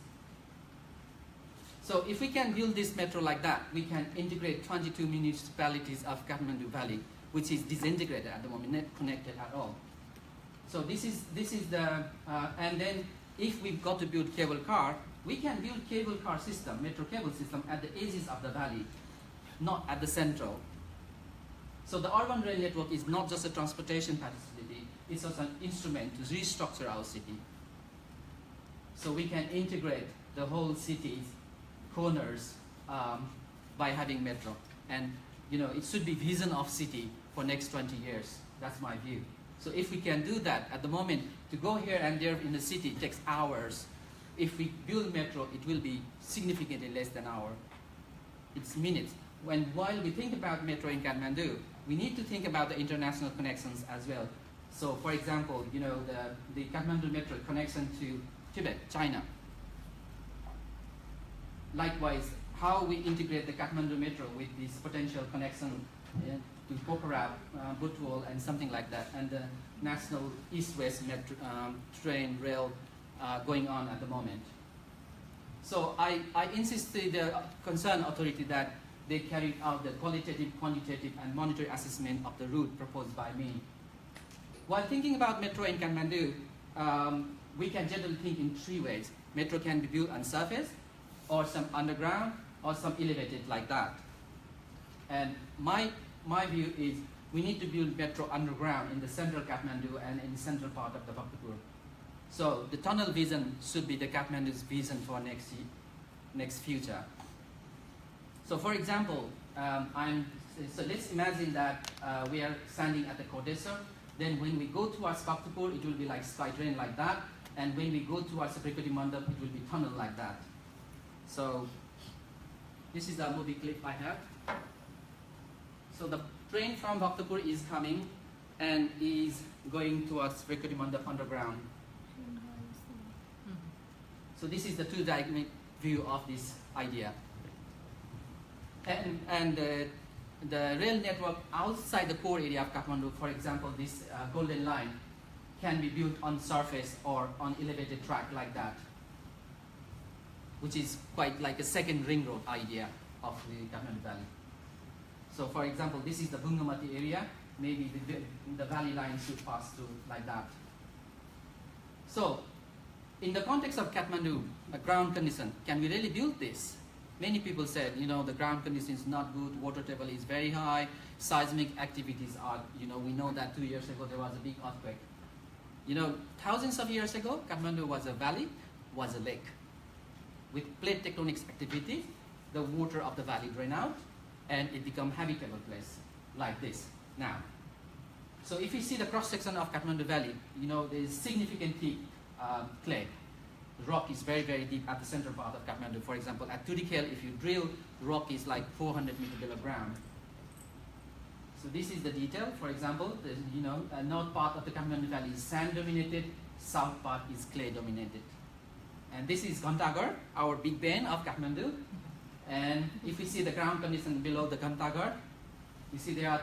So if we can build this metro like that, we can integrate 22 municipalities of Kathmandu Valley, which is disintegrated at the moment, not connected at all. So this is the, and then if we've got to build cable car, we can build cable car system, metro cable system at the edges of the valley, not at the central. So the urban rail network is not just a transportation facility, it's also an instrument to restructure our city. So we can integrate the whole city's corners by having metro. And it should be vision of city for next 20 years. That's my view. So if we can do that, at the moment, to go here and there in the city takes hours. If we build metro, it will be significantly less than hour. It's minutes. While we think about metro in Kathmandu, we need to think about the international connections as well. So for example, the Kathmandu metro connection to Tibet, China. Likewise, how we integrate the Kathmandu metro with this potential connection to Pokhara, Butwal, and something like that, and the national east-west metro, train rail going on at the moment. So I insist to the concerned authority that they carried out the qualitative, quantitative, and monetary assessment of the route proposed by me. While thinking about metro in Kathmandu, we can generally think in three ways. Metro can be built on surface, or some underground, or some elevated like that. And my view is we need to build metro underground in the central Kathmandu and in the central part of the Bhaktapur. So the tunnel vision should be the Kathmandu's vision for next future. So for example, so let's imagine that we are standing at the Kodesar. Then when we go towards Bhaktapur, it will be like sky train like that. And when we go towards the Prikoti Mandap, it will be tunnel like that. So this is the movie clip I have. So the train from Bhaktapur is coming and is going towards Prikoti Mandap underground. So this is the two-diagonal view of this idea. And the rail network outside the core area of Kathmandu, for example, this golden line can be built on surface or on elevated track like that, which is quite like a second ring road idea of the Kathmandu Valley. So for example, this is the Bungamati area. Maybe the valley line should pass through like that. So in the context of Kathmandu, a ground condition, can we really build this? Many people said, the ground condition is not good, water table is very high, seismic activities are, we know that 2 years ago there was a big earthquake. Thousands of years ago, Kathmandu was a valley, was a lake. With plate tectonics activity, the water of the valley drained out, and it became habitable place, like this, now. So if you see the cross-section of Kathmandu Valley, there is significant thick clay. The rock is very, very deep at the central part of Kathmandu. For example, at Tudikhel, if you drill, the rock is like 400 meters below ground. So this is the detail. For example, north part of the Kathmandu Valley is sand dominated, south part is clay dominated. And this is Ghantaghar, our big bend of Kathmandu. And if you see the ground condition below the Ghantaghar, you see there are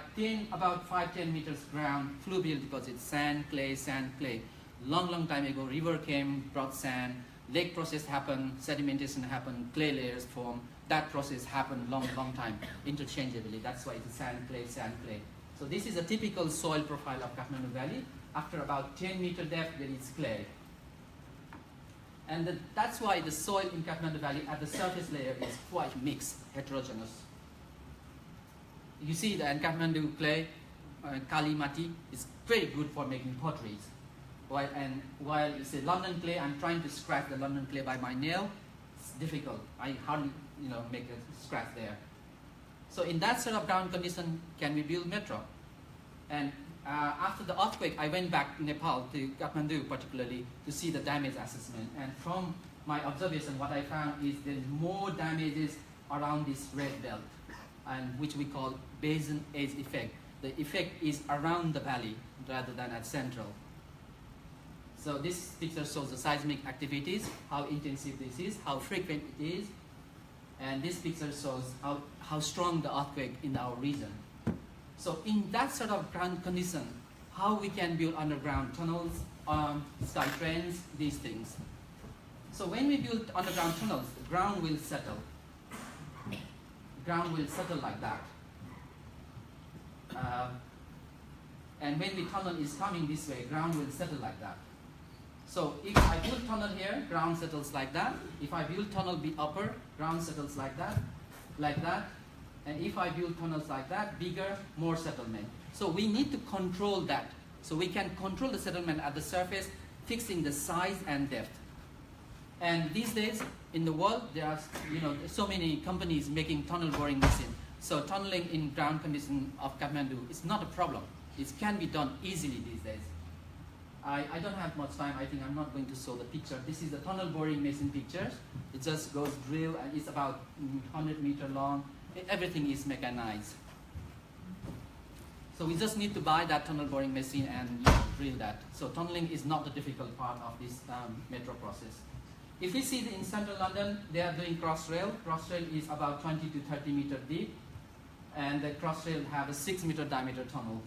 about 5-10 meters ground fluvial deposits, sand, clay, sand, clay. Long time ago, river came, brought sand, lake process happened, sedimentation happened, clay layers formed. That process happened long time, interchangeably. That's why it's sand, clay, sand, clay. So this is a typical soil profile of Kathmandu Valley. After about 10 meter depth, there is clay. And that's why the soil in Kathmandu Valley at the surface layer is quite mixed, heterogeneous. You see the Kathmandu clay, Kali Mati, is very good for making potteries. While you say London clay, I'm trying to scratch the London clay by my nail. difficult. I hardly make a scratch there. So in that sort of ground condition, can we build metro? And after the earthquake, I went back to Nepal, to Kathmandu particularly, to see the damage assessment. And from my observation, what I found is there's more damages around this red belt, and which we call basin edge effect. The effect is around the valley rather than at central. So this picture shows the seismic activities, how intensive this is, how frequent it is, and this picture shows how strong the earthquake in our region. So in that sort of ground condition, how we can build underground tunnels, sky trains, these things. So when we build underground tunnels, the ground will settle. Ground will settle like that. And when the tunnel is coming this way, ground will settle like that. So if I build tunnel here, ground settles like that. If I build tunnel be upper, ground settles like that. And if I build tunnels like that, bigger, more settlement. So we need to control that. So we can control the settlement at the surface, fixing the size and depth. And these days, in the world, there are so many companies making tunnel boring machine. So tunneling in ground condition of Kathmandu is not a problem. It can be done easily these days. I don't have much time. I think I'm not going to show the picture. This is the tunnel boring machine pictures. It just goes drill, and it's about 100 meter long. Everything is mechanized. So we just need to buy that tunnel boring machine and drill that. So tunneling is not the difficult part of this metro process. If we see in central London, they are doing Crossrail. Crossrail is about 20 to 30 meter deep, and the Crossrail have a 6 meter diameter tunnel.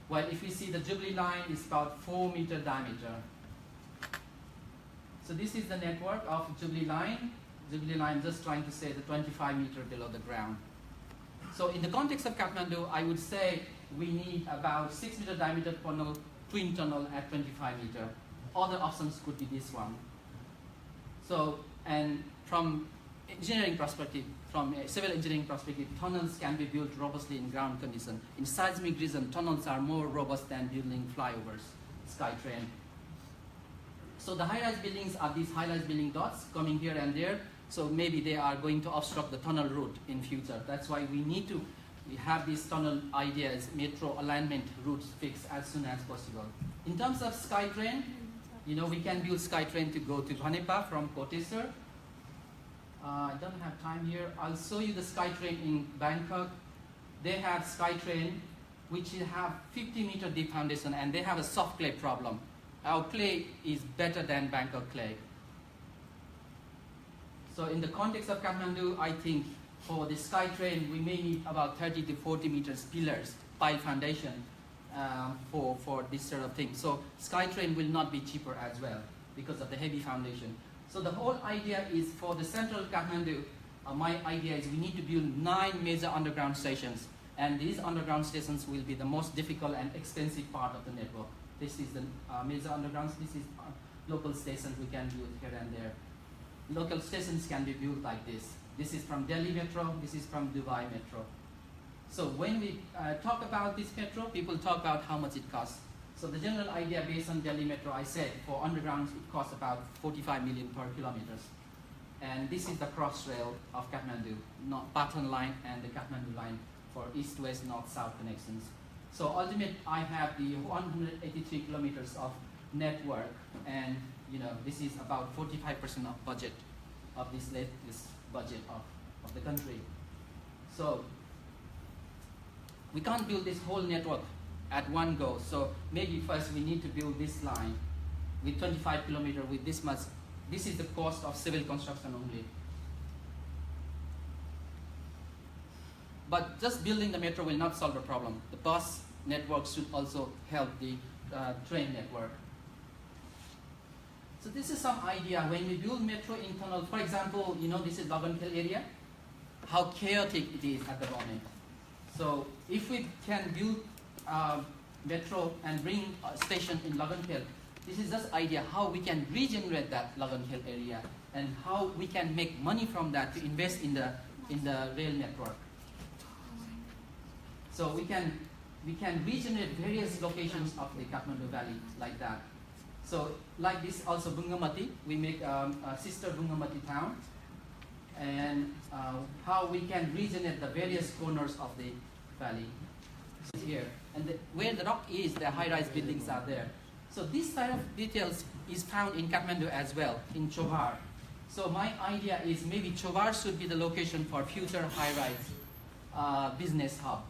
While if we see the Jubilee line, is about 4 meter diameter. So this is the network of Jubilee line. Jubilee line, just trying to say the 25 meter below the ground. So in the context of Kathmandu, I would say we need about 6 meter diameter tunnel, twin tunnel at 25 meter. Other options could be this one. So, and from engineering perspective, from a civil engineering perspective, tunnels can be built robustly in ground condition. In seismic region, tunnels are more robust than building flyovers, SkyTrain. So the high-rise buildings are these high-rise building dots coming here and there. So maybe they are going to obstruct the tunnel route in future. That's why we need to have these tunnel ideas, metro alignment routes fixed as soon as possible. In terms of SkyTrain, we can build SkyTrain to go to Bhanepa from Kotesar. I don't have time here. I'll show you the SkyTrain in Bangkok. They have SkyTrain which have 50 meter deep foundation, and they have a soft clay problem. Our clay is better than Bangkok clay. So in the context of Kathmandu, I think for the SkyTrain, we may need about 30 to 40 meters pillars, pile foundation for this sort of thing. So SkyTrain will not be cheaper as well because of the heavy foundation. So the whole idea is for the central Kathmandu, my idea is we need to build 9 major underground stations. And these underground stations will be the most difficult and expensive part of the network. This is the major undergrounds. This is local stations we can build here and there. Local stations can be built like this. This is from Delhi Metro. This is from Dubai Metro. So when we talk about this metro, people talk about how much it costs. So the general idea based on Delhi Metro, I said for undergrounds it costs about 45 million per kilometers. And this is the cross rail of Kathmandu, not Pathan line and the Kathmandu line for east-west, north-south connections. So ultimately, I have the 183 kilometers of network, and this is about 45% of budget of this latest budget of the country. So we can't build this whole network at one go. So maybe first we need to build this line with 25 kilometers with this much. This is the cost of civil construction only. But just building the metro will not solve the problem. The bus network should also help the train network. So this is some idea. When we build metro in tunnel, for example, this is Lagankhel area, how chaotic it is at the moment. So if we can build metro and bring a station in Lagankhel, this is just idea how we can regenerate that Lagankhel area and how we can make money from that to invest in the rail network. So we can regenerate various locations of the Kathmandu Valley like that. So like this also Bungamati, we make a sister Bungamati town. and how we can regenerate the various corners of the valley. Here, and where the rock is, the high-rise buildings are there. So this type of details is found in Kathmandu as well, in Chobar. So my idea is maybe Chobar should be the location for future high-rise business hub.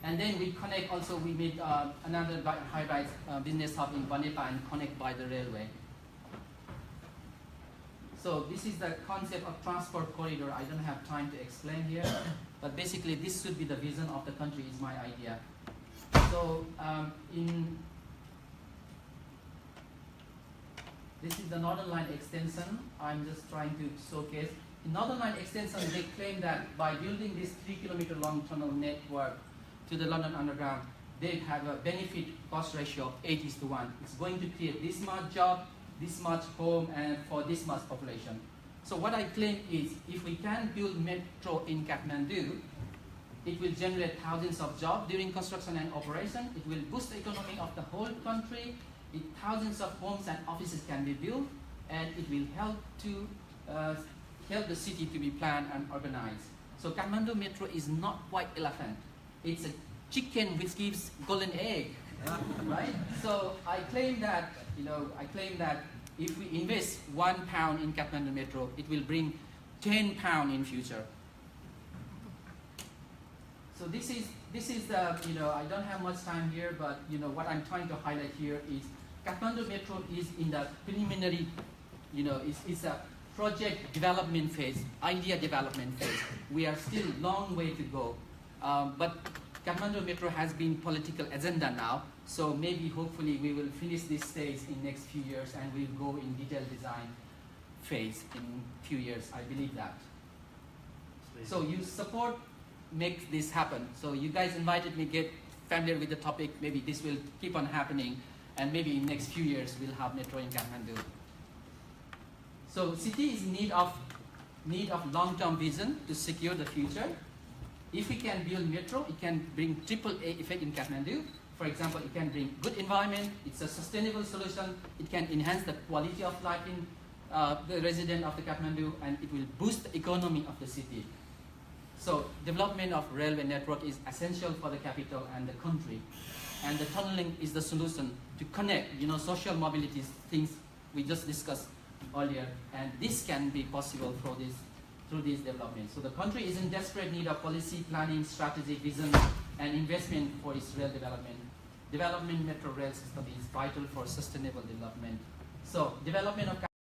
And then we connect also, we made another high-rise business hub in Banepa and connect by the railway. So this is the concept of transport corridor. I don't have time to explain here, but basically this should be the vision of the country is my idea. So this is the Northern Line extension. I'm just trying to showcase. In Northern Line extension, they claim that by building this 3-kilometer long tunnel network to the London Underground, they have a benefit cost ratio of 8:1. It's going to create this much job, this much home, and for this much population. So what I claim is, if we can build metro in Kathmandu, it will generate thousands of jobs during construction and operation. It will boost the economy of the whole country. Thousands of homes and offices can be built, and it will help to help the city to be planned and organized. So Kathmandu metro is not white elephant. It's a chicken which gives golden egg, right? So I claim that, if we invest £1 in Kathmandu metro, it will bring £10 in future. So this is the, I don't have much time here, but what I'm trying to highlight here is Kathmandu metro is in the preliminary, it's a project development phase, idea development phase. We are still long way to go. But Kathmandu metro has been political agenda now, so maybe hopefully we will finish this stage in next few years and we'll go in detailed design phase in few years. I believe that. So you support make this happen. So you guys invited me, get familiar with the topic. Maybe this will keep on happening, and maybe in next few years we'll have metro in Kathmandu. So city is in need of long-term vision to secure the future. If we can build metro, it can bring triple-A effect in Kathmandu. For example, it can bring good environment, it's a sustainable solution, it can enhance the quality of life in the resident of the Kathmandu, and it will boost the economy of the city. So development of railway network is essential for the capital and the country. And the tunneling is the solution to connect, social mobility things we just discussed earlier. And this can be possible through this development. So the country is in desperate need of policy, planning, strategic vision, and investment for its rail development. Development metro rail system is vital for sustainable development. So development of